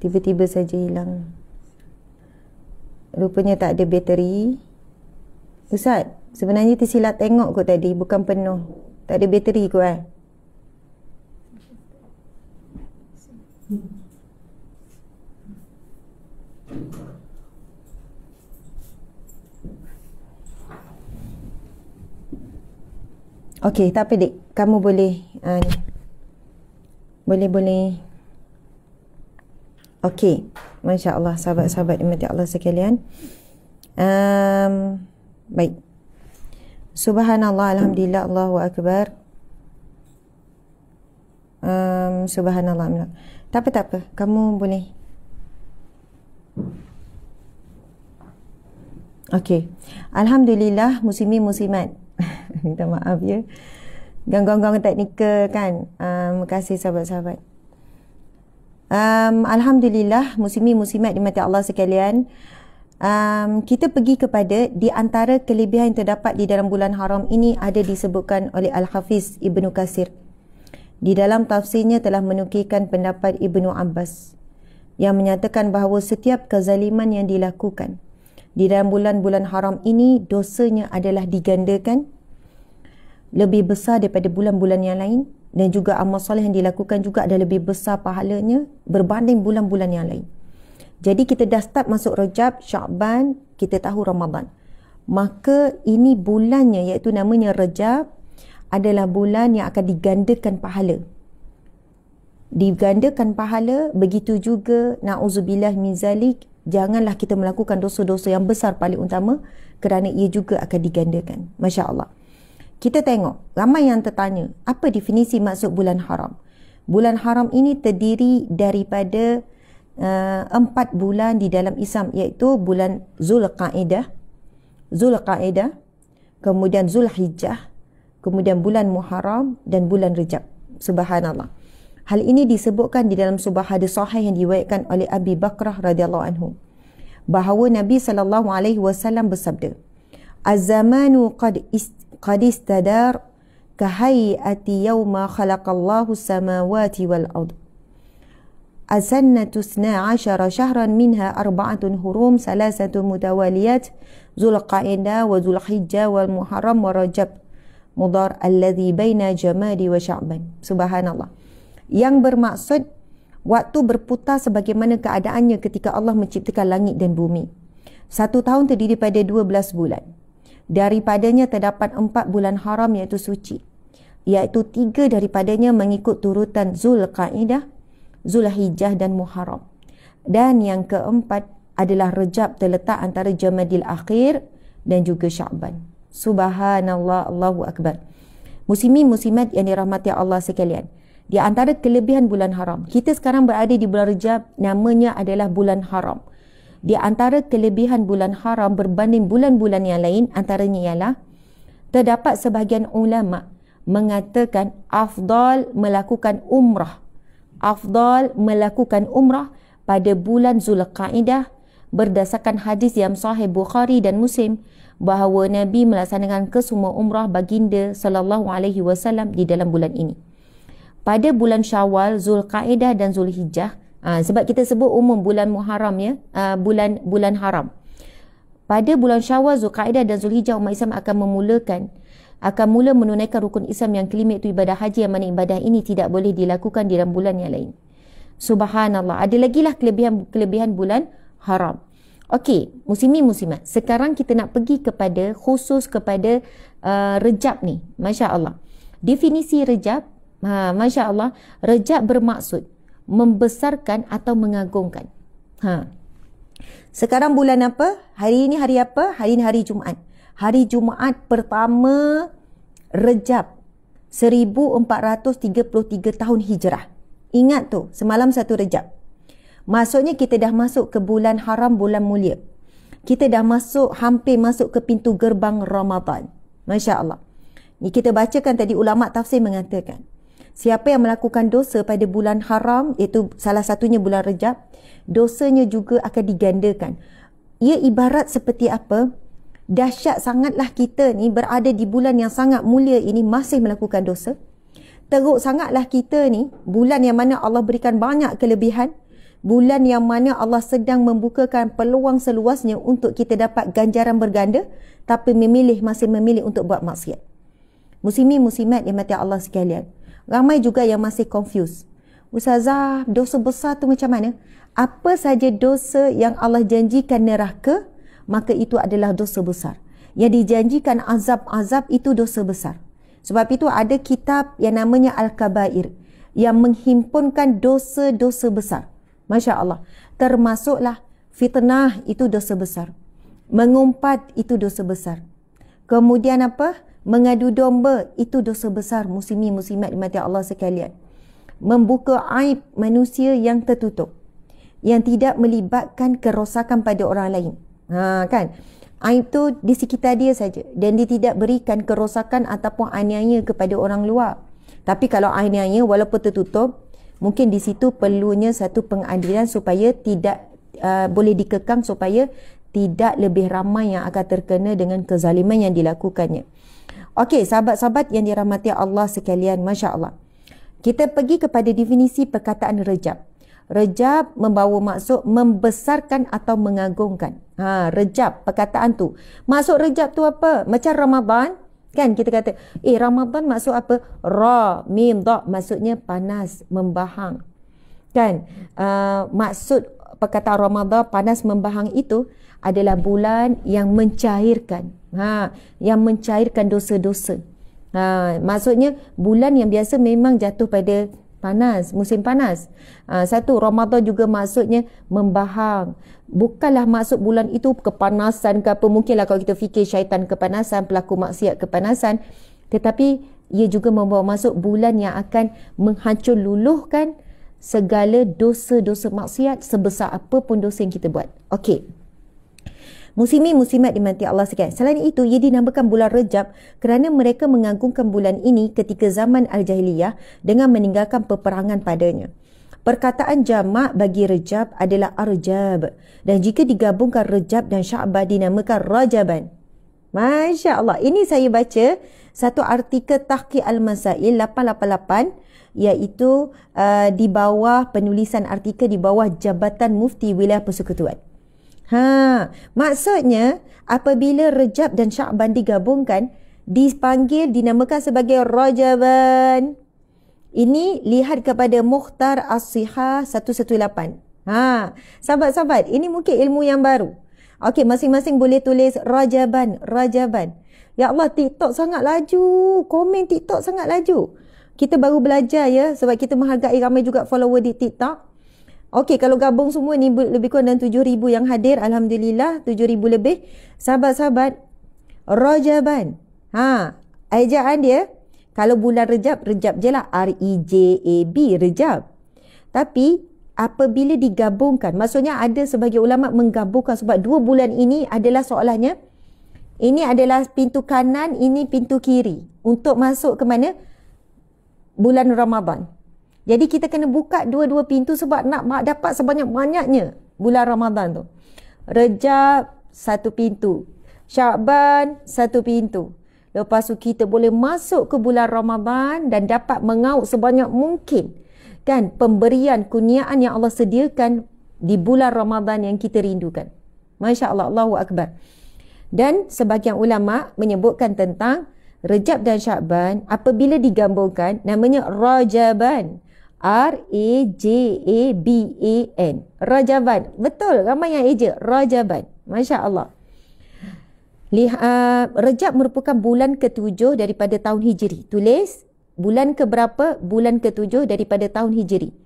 Tiba-tiba saja hilang. Rupanya tak ada bateri. Ustaz, sebenarnya tersilap tengok kot tadi, bukan penuh. Tak ada bateri kot Okey, tak apa dik. Kamu boleh boleh. Okey. Masya Allah, sahabat-sahabat dimati Allah sekalian. Baik. Subhanallah, alhamdulillah, Allahu akbar. Subhanallah. Tak apa. Kamu boleh. Okey. Alhamdulillah, muslimin muslimat. Minta maaf ya. Gangguan-gangguan teknikal kan. Terima kasih sahabat-sahabat. Alhamdulillah, muslimin muslimat dimati Allah sekalian. Kita pergi kepada di antara kelebihan yang terdapat di dalam bulan haram ini ada disebutkan oleh Al-Hafiz Ibnu Katsir. Di dalam tafsirnya telah menukilkan pendapat Ibnu Abbas yang menyatakan bahawa setiap kezaliman yang dilakukan di dalam bulan-bulan haram ini dosanya adalah digandakan lebih besar daripada bulan-bulan yang lain, dan juga amal soleh yang dilakukan juga ada lebih besar pahalanya berbanding bulan-bulan yang lain. Jadi kita dah start masuk Rajab, Sya'ban, kita tahu Ramadan. Maka ini bulannya iaitu namanya Rajab adalah bulan yang akan digandakan pahala. Digandakan pahala, begitu juga na'udzubillah min zalik, janganlah kita melakukan dosa-dosa yang besar paling utama kerana ia juga akan digandakan. Masya Allah. Kita tengok, ramai yang tertanya, apa definisi maksud bulan haram? Bulan haram ini terdiri daripada 4 bulan di dalam Islam, iaitu bulan Zulqa'dah, kemudian Zulhijjah, kemudian bulan Muharram dan bulan Rajab. Subhanallah. Hal ini disebutkan di dalam sebuah hadis sahih yang diriwayatkan oleh Abi Bakrah radhiyallahu anhu bahawa Nabi SAW bersabda, "Az-zamanu qad istadar kahayati yawma khalaqallahu as-samawati wal ard. As-sannatu 12 syahran minha 4 hurum, 3 mutawaliyat, Zulqa'dah wa Zulhijjah wal Muharram wa Rajab mudar alladhi baina Jamadi wa Sya'ban." Subhanallah. Yang bermaksud waktu berputar sebagaimana keadaannya ketika Allah menciptakan langit dan bumi. 1 tahun terdiri pada 12 bulan. Daripadanya terdapat 4 bulan haram iaitu suci, iaitu 3 daripadanya mengikut turutan Zulqa'dah, Zulhijjah dan Muharram. Dan yang keempat adalah Rajab, terletak antara Jamadil Akhir dan juga Sya'ban. Subhanallah, Allahu Akbar. Muslimin muslimat yang dirahmati Allah sekalian, di antara kelebihan bulan haram, kita sekarang berada di bulan Rajab, namanya adalah bulan haram. Di antara kelebihan bulan haram berbanding bulan-bulan yang lain antaranya ialah terdapat sebahagian ulama mengatakan afdal melakukan umrah pada bulan Zulqa'dah berdasarkan hadis yang sahih Bukhari dan Muslim bahawa Nabi melaksanakan kesemua umrah baginda sallallahu alaihi wasallam di dalam bulan ini. Pada bulan Syawal, Zulqa'dah dan Zulhijjah, sebab kita sebut umum bulan Muharram ya, bulan haram. Pada bulan Syawal, Zulqa'dah dan Zulhijjah, umat Islam akan mula menunaikan rukun Islam yang kelima, iaitu ibadah haji, yang mana ibadah ini tidak boleh dilakukan di dalam bulan yang lain. Subhanallah. Ada lagi lah kelebihan bulan haram. Okey, muslimin muslimat, sekarang kita nak pergi kepada khusus kepada Rajab ni. Masya Allah. Definisi Rajab, Masya Allah, Rajab bermaksud membesarkan atau mengagungkan. Sekarang bulan apa? Hari ini hari apa? Hari ini hari Jumaat. hari Jumaat pertama Rejab 1433 tahun Hijrah. Ingat tu, semalam 1 Rejab. Maksudnya kita dah masuk ke bulan haram, bulan mulia. Kita dah hampir masuk ke pintu gerbang Ramadan. Masya Allah. Ni kita bacakan tadi, ulama tafsir mengatakan, siapa yang melakukan dosa pada bulan haram, iaitu salah satunya bulan Rejab, dosanya juga akan digandakan. Ia ibarat seperti apa? Dahsyat sangatlah kita ni berada di bulan yang sangat mulia ini masih melakukan dosa. Teruk sangatlah kita ni, bulan yang mana Allah berikan banyak kelebihan, bulan yang mana Allah sedang membukakan peluang seluasnya untuk kita dapat ganjaran berganda, tapi masih memilih untuk buat maksiat. Muslimin muslimat yang mati Allah sekalian, ramai juga yang masih confused. Ustazah, dosa besar tu macam mana? Apa saja dosa yang Allah janjikan neraka, maka itu adalah dosa besar. Yang dijanjikan azab-azab itu dosa besar. Sebab itu ada kitab yang namanya Al-Kabair yang menghimpunkan dosa-dosa besar. Masya Allah. Termasuklah fitnah, itu dosa besar. Mengumpat, itu dosa besar. Kemudian apa? Mengadu domba, itu dosa besar. Muslimin muslimat dimati Allah sekalian. Membuka aib manusia yang tertutup, yang tidak melibatkan kerosakan pada orang lain. Kan? Aib tu di sekitar dia saja, dan dia tidak berikan kerosakan ataupun aniaya kepada orang luar. Tapi kalau aniaya walaupun tertutup, mungkin di situ perlunya satu pengadilan supaya tidak boleh dikekang, supaya tidak lebih ramai yang akan terkena dengan kezaliman yang dilakukannya. Okey, sahabat-sahabat yang dirahmati Allah sekalian, Masya Allah. Kita pergi kepada definisi perkataan Rejab. Rejab membawa maksud membesarkan atau mengagungkan. Rejab, perkataan tu. Maksud Rejab tu apa? Macam Ramadan. Kan kita kata, Ramadan maksud apa? Ra, mim, da, maksudnya panas, membahang. Kan? Maksud perkataan Ramadan, panas, membahang itu adalah bulan yang mencairkan. Yang mencairkan dosa-dosa. Maksudnya bulan yang biasa memang jatuh pada panas, musim panas. Satu, Ramadan juga maksudnya membahang. Bukanlah maksud bulan itu kepanasan ke apa. Mungkinlah kalau kita fikir syaitan kepanasan, pelaku maksiat kepanasan. Tetapi ia juga membawa masuk bulan yang akan menghancur luluhkan segala dosa-dosa maksiat sebesar apapun dosa yang kita buat. Okey. Muslimin muslimat dimati Allah sekalian. Selain itu, ia dinamakan bulan Rejab kerana mereka mengagungkan bulan ini ketika zaman Al-Jahiliyah dengan meninggalkan peperangan padanya. Perkataan jamak bagi Rejab adalah Arjab, dan jika digabungkan Rejab dan Sya'ban dinamakan Rajaban. Masya Allah. Ini saya baca satu artikel Tahqiq Al-Masail 888, iaitu di bawah penulisan artikel di bawah Jabatan Mufti Wilayah Persekutuan. Maksudnya apabila Rejab dan Sya'ban digabungkan, dinamakan sebagai Rajaban. Ini lihat kepada Mukhtar As-Sihah 118. Sahabat-sahabat, ini mungkin ilmu yang baru. Okey, masing-masing boleh tulis Rajaban. Ya Allah, TikTok sangat laju. Komen TikTok sangat laju. Kita baru belajar ya, sebab kita menghargai ramai juga follower di TikTok. Okey, kalau gabung semua ni lebih kurang dalam 7,000 yang hadir. Alhamdulillah, 7,000 lebih. Sahabat-sahabat, Rajaban. Ejaan dia, kalau bulan Rejab je lah. R-E-J-A-B, Rejab. Tapi, apabila digabungkan, maksudnya ada sebagai ulama menggabungkan, sebab 2 bulan ini adalah soalannya, ini adalah pintu kanan, ini pintu kiri. Untuk masuk ke mana? Bulan Ramadan. Jadi kita kena buka dua-dua pintu sebab nak dapat sebanyak-banyaknya bulan Ramadan tu. Rejab, 1 pintu. Sya'ban, 1 pintu. Lepas tu kita boleh masuk ke bulan Ramadan dan dapat mengauk sebanyak mungkin. Kan, pemberian kurniaan yang Allah sediakan di bulan Ramadan yang kita rindukan. Masya Allah, Allahu Akbar. Dan sebagian ulama menyebutkan tentang Rejab dan Sya'ban apabila digabungkan namanya Rajaban. R-A-J-A-B-A-N. Rajaban. Betul, ramai yang eja. Rajaban. Masya Allah. Rejab merupakan bulan ke-7 daripada tahun Hijri. Tulis bulan ke-berapa? Bulan ke-7 daripada tahun Hijri.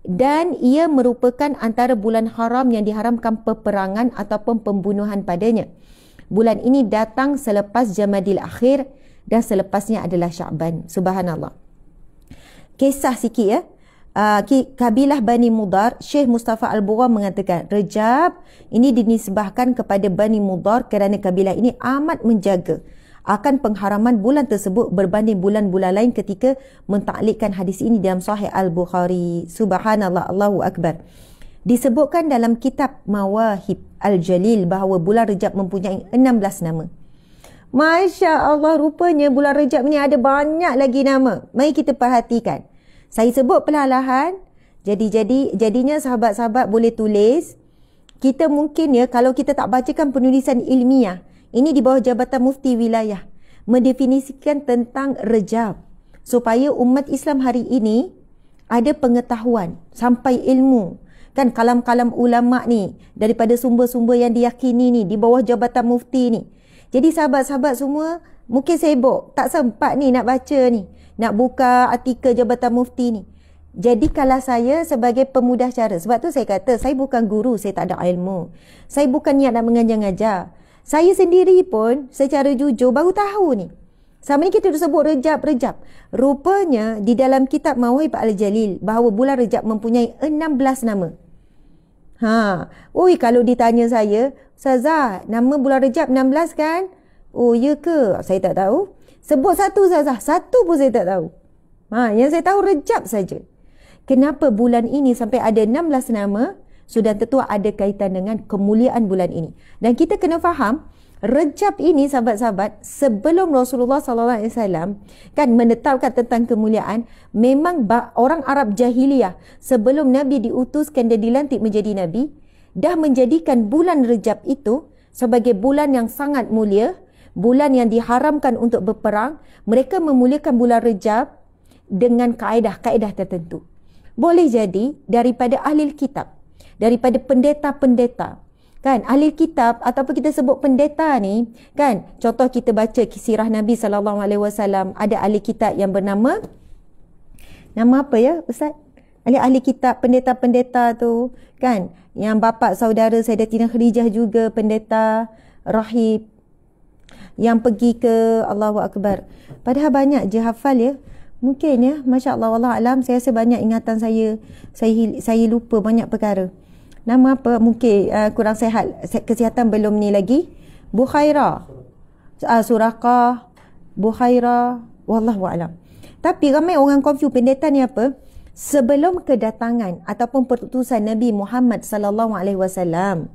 Dan ia merupakan antara bulan haram yang diharamkan peperangan ataupun pembunuhan padanya. Bulan ini datang selepas Jamadil Akhir dan selepasnya adalah Sya'ban. Subhanallah. Kisah sikit ya. Kabilah Bani Mudar, Syekh Mustafa Al-Bugha mengatakan Rejab ini dinisbahkan kepada Bani Mudar kerana kabilah ini amat menjaga akan pengharaman bulan tersebut berbanding bulan-bulan lain ketika mentaklikkan hadis ini dalam Sahih Al-Bukhari. Subhanallah, Allahu Akbar. Disebutkan dalam kitab Mawahib Al-Jalil bahawa bulan Rejab mempunyai 16 nama. Masya Allah, rupanya bulan Rejab ni ada banyak lagi nama. Mari kita perhatikan. Saya sebut perlahan-lahan. Jadinya sahabat-sahabat boleh tulis. Kita mungkin ya, kalau kita tak bacakan penulisan ilmiah, ini di bawah Jabatan Mufti Wilayah, mendefinisikan tentang Rejab supaya umat Islam hari ini ada pengetahuan sampai ilmu. Kan kalam-kalam ulama ni daripada sumber-sumber yang diyakini ni di bawah Jabatan Mufti ni. Jadi sahabat-sahabat semua mungkin sibuk, tak sempat ni nak baca ni, nak buka artikel Jabatan Mufti ni. Jadi kalau saya sebagai pemudah cara, sebab tu saya kata saya bukan guru, saya tak ada ilmu. Saya bukan niat nak mengajar-ngajar. Saya sendiri pun secara jujur baru tahu ni. Sama ni kita dah sebut Rejab. Rupanya di dalam kitab Mawahib Al-Jalil bahawa bulan Rejab mempunyai 16 nama. Kalau ditanya saya, Ustazah, nama bulan Rejab 16 kan? Oh, ya ke? Saya tak tahu. Sebut satu Ustazah, satu pun saya tak tahu. Yang saya tahu Rejab saja. Kenapa bulan ini sampai ada 16 nama? Sudah tentu ada kaitan dengan kemuliaan bulan ini. Dan kita kena faham, Rejab ini sahabat-sahabat, sebelum Rasulullah SAW kan menetapkan tentang kemuliaan, memang orang Arab jahiliyah sebelum Nabi diutuskan dan dilantik menjadi Nabi, dah menjadikan bulan Rejab itu sebagai bulan yang sangat mulia, bulan yang diharamkan untuk berperang. Mereka memuliakan bulan Rejab dengan kaedah-kaedah tertentu. Boleh jadi daripada ahli kitab, daripada pendeta-pendeta, kan, ahli kitab ataupun kita sebut pendeta ni, kan, contoh kita baca sirah Nabi SAW, ada ahli kitab yang bernama, nama apa ya Ustaz? Ahli kitab, pendeta-pendeta tu, kan, yang bapa saudara Sayyidatina Khadijah juga pendeta, rahib, yang pergi ke Allahu Akbar. Padahal banyak je hafal ya. Mungkin ya, Masya Allah, wallah alam, saya rasa banyak ingatan saya lupa banyak perkara. Nama apa? Mungkin kurang sihat, kesihatan belum ni lagi. Bukhairah, Suraqah, Bukhairah, wallahu alam. Tapi ramai orang confuse pendeta ni apa? Sebelum kedatangan ataupun perutusan Nabi Muhammad sallallahu alaihi wasallam.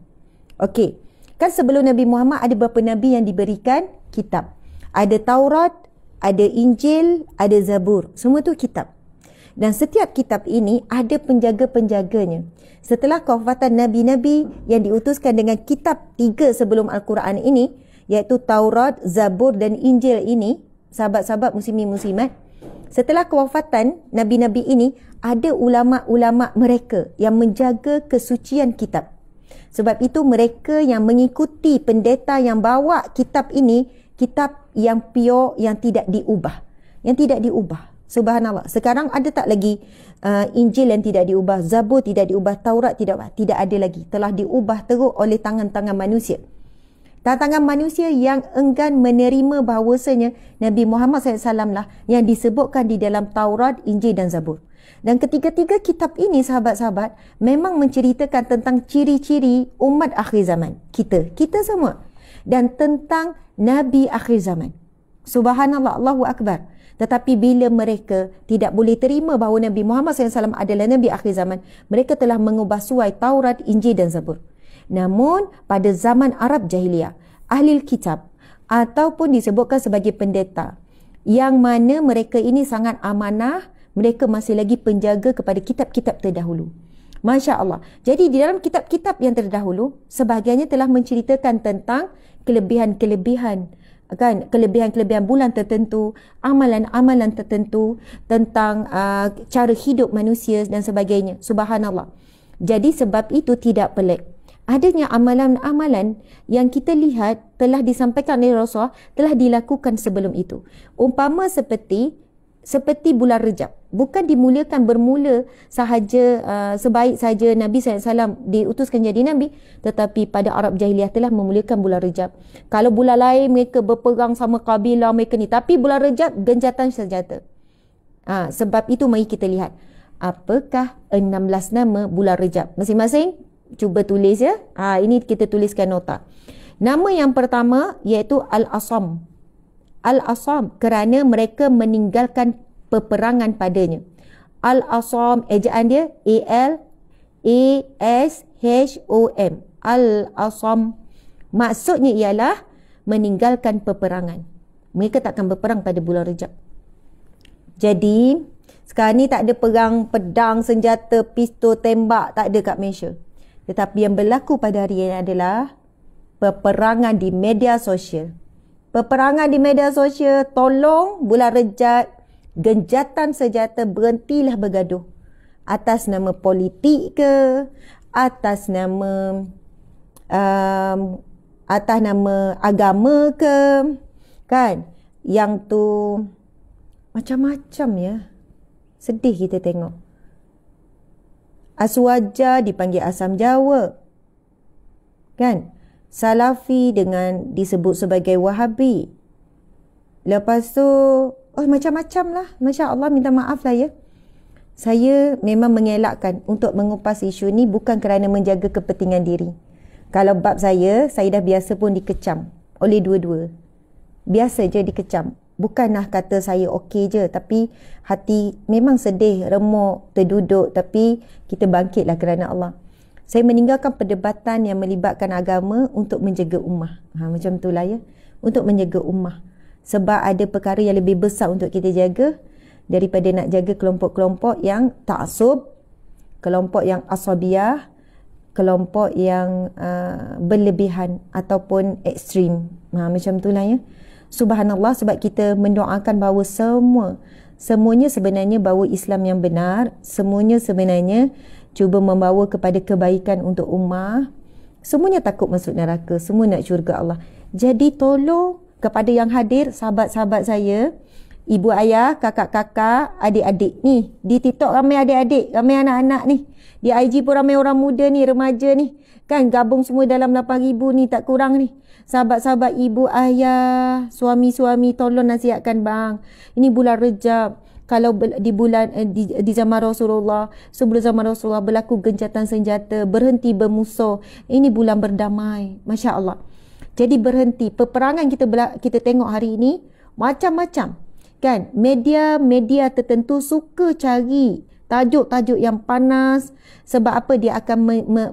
Okey. Kan sebelum Nabi Muhammad ada beberapa nabi yang diberikan kitab. Ada Taurat, ada Injil, ada Zabur. Semua tu kitab. Dan setiap kitab ini ada penjaga-penjaganya. Setelah kewafatan nabi-nabi yang diutuskan dengan kitab 3 sebelum Al-Quran ini, iaitu Taurat, Zabur dan Injil ini, sahabat-sahabat muslimin-muslimat, setelah kewafatan nabi-nabi ini, ada ulama-ulama mereka yang menjaga kesucian kitab. Sebab itu mereka yang mengikuti pendeta yang bawa kitab ini, kitab yang pure, yang tidak diubah. Yang tidak diubah. Subhanallah. Sekarang ada tak lagi Injil yang tidak diubah, Zabur tidak diubah, Taurat tidak ada lagi. Telah diubah teruk oleh tangan-tangan manusia. Tangan manusia yang enggan menerima bahawasanya Nabi Muhammad SAW lah yang disebutkan di dalam Taurat, Injil dan Zabur. Dan ketiga-tiga kitab ini sahabat-sahabat memang menceritakan tentang ciri-ciri umat akhir zaman. Kita semua. Dan tentang Nabi akhir zaman. Subhanallah, Allahu Akbar. Tetapi bila mereka tidak boleh terima bahawa Nabi Muhammad SAW adalah Nabi akhir zaman, mereka telah mengubah suai Taurat, Injil dan Zabur. Namun pada zaman Arab Jahiliyah, ahli kitab ataupun disebutkan sebagai pendeta, yang mana mereka ini sangat amanah, mereka masih lagi penjaga kepada kitab-kitab terdahulu. Masya Allah. Jadi di dalam kitab-kitab yang terdahulu, sebahagiannya telah menceritakan tentang kelebihan-kelebihan, kan, kelebihan-kelebihan bulan tertentu, amalan-amalan tertentu, tentang cara hidup manusia dan sebagainya. Subhanallah. Jadi sebab itu tidak pelik adanya amalan-amalan yang kita lihat telah disampaikan oleh Rasulullah, telah dilakukan sebelum itu. Umpama seperti seperti bulan Rejab. Bukan dimulakan bermula sahaja sebaik saja Nabi SAW diutuskan jadi Nabi, tetapi pada Arab Jahiliyah telah memulakan bulan Rejab. Kalau bulan lain mereka berperang sama kabilah mereka ni, tapi bulan Rejab genjatan senjata. Sebab itu mari kita lihat apakah 16 nama bulan Rejab. Masing-masing cuba tulis ya. Ini kita tuliskan nota. Nama yang pertama iaitu Al-Asam. Al-Asam kerana mereka meninggalkan peperangan padanya. Al-Asam, ejaan dia A-L-A-S-H-O-M. Al-Asam. Maksudnya ialah meninggalkan peperangan. Mereka takkan berperang pada bulan Rejab. Jadi, sekarang ni tak ada perang pedang, senjata, pistol, tembak. Tak ada kat Malaysia. Tetapi yang berlaku pada hari ini adalah peperangan di media sosial. Peperangan di media sosial, tolong bulan Rejab, genjatan senjata berhentilah bergaduh. Atas nama politik ke, atas nama agama ke, kan? Yang tu macam-macam ya. Sedih kita tengok. Aswaja dipanggil Asam Jawa. Kan? Salafi dengan disebut sebagai Wahabi. Lepas tu, macam-macam lah. Masya Allah, minta maaf lah ya. Saya memang mengelakkan untuk mengupas isu ni bukan kerana menjaga kepentingan diri. Kalau bab saya dah biasa pun dikecam oleh dua-dua. Biasa je dikecam. Bukanlah kata saya okey je, tapi hati memang sedih, remuk, terduduk, tapi kita bangkitlah kerana Allah. Saya meninggalkan perdebatan yang melibatkan agama untuk menjaga ummah. Macam itulah ya. Untuk menjaga ummah. Sebab ada perkara yang lebih besar untuk kita jaga daripada nak jaga kelompok-kelompok yang ta'assub, kelompok yang asabiyah, kelompok yang berlebihan ataupun ekstrim. Macam itulah ya. Subhanallah, sebab kita mendoakan bahawa semuanya sebenarnya bahawa Islam yang benar, semuanya sebenarnya cuba membawa kepada kebaikan untuk ummah. Semuanya takut masuk neraka, semua nak syurga Allah. Jadi tolong kepada yang hadir, sahabat-sahabat saya, ibu ayah, kakak-kakak, adik-adik ni. Di TikTok ramai adik-adik, ramai anak-anak ni. Di IG pun ramai orang muda ni, remaja ni. Kan gabung semua dalam 8,000 ni, tak kurang ni. Sahabat-sahabat ibu ayah, suami-suami, tolong nasihatkan bang. Ini bulan Rejab. Kalau di bulan di zaman Rasulullah, sebelum zaman Rasulullah berlaku gencatan senjata, berhenti bermusuh. Ini bulan berdamai. Masya Allah. Jadi berhenti. Peperangan kita tengok hari ini macam-macam. Kan? Media tertentu suka cari tajuk-tajuk yang panas. Sebab apa? Dia akan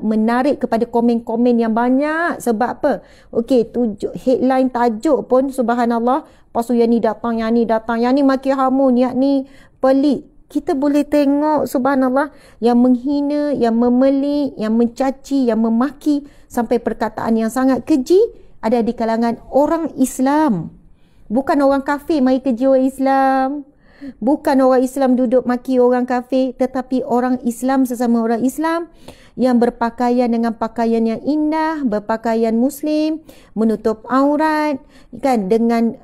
menarik kepada komen-komen yang banyak. Sebab apa? Okey, headline tajuk pun subhanallah. Lepas tu yang ni datang, yang ni datang, yang ni maki hamun, yang ni pelik. Kita boleh tengok subhanallah yang menghina, yang memelik, yang mencaci, yang memaki, sampai perkataan yang sangat keji ada di kalangan orang Islam. Bukan orang kafir mari keji orang Islam. Bukan orang Islam duduk maki orang kafir, tetapi orang Islam sesama orang Islam yang berpakaian dengan pakaian yang indah, berpakaian muslim, menutup aurat, kan, dengan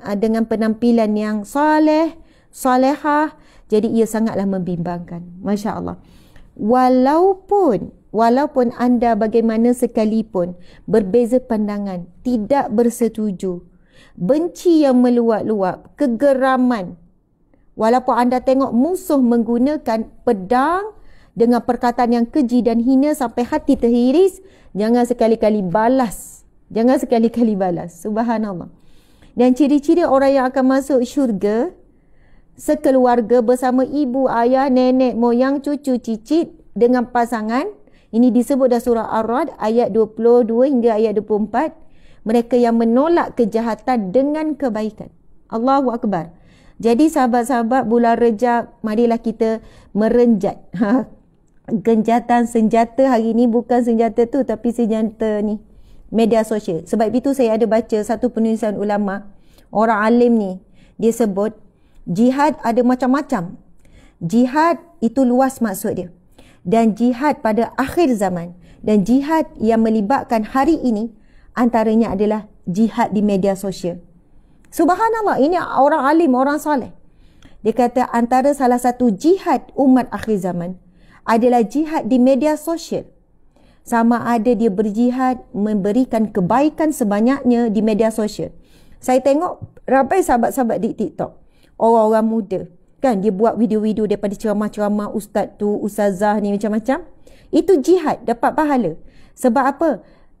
penampilan yang salehah. Jadi ia sangatlah membimbangkan. Masya Allah. Walaupun anda bagaimana sekalipun berbeza pandangan, tidak bersetuju, benci yang meluap-luap, kegeraman, walaupun anda tengok musuh menggunakan pedang dengan perkataan yang keji dan hina sampai hati terhiris, jangan sekali-kali balas. Jangan sekali-kali balas. Subhanallah. Dan ciri-ciri orang yang akan masuk syurga, sekeluarga bersama ibu, ayah, nenek, moyang, cucu, cicit dengan pasangan. Ini disebut dalam surah Ar-Ra'd ayat 22 hingga ayat 24. Mereka yang menolak kejahatan dengan kebaikan. Allahu Akbar. Jadi sahabat-sahabat, bulan Rejab, marilah kita merenjat. Genjatan senjata hari ni bukan senjata tu, tapi senjata ni, media sosial. Sebab itu saya ada baca satu penulisan ulama, orang alim ni, dia sebut jihad ada macam-macam. Jihad itu luas maksud dia. Dan jihad pada akhir zaman dan jihad yang melibatkan hari ini, antaranya adalah jihad di media sosial. Subhanallah, ini orang alim, orang soleh. Dia kata antara salah satu jihad umat akhir zaman adalah jihad di media sosial. Sama ada dia berjihad memberikan kebaikan sebanyaknya di media sosial. Saya tengok ramai sahabat-sahabat di TikTok, orang-orang muda, kan, dia buat video-video daripada ceramah-ceramah ustaz tu, ustazah ni macam-macam. Itu jihad, dapat pahala. Sebab apa?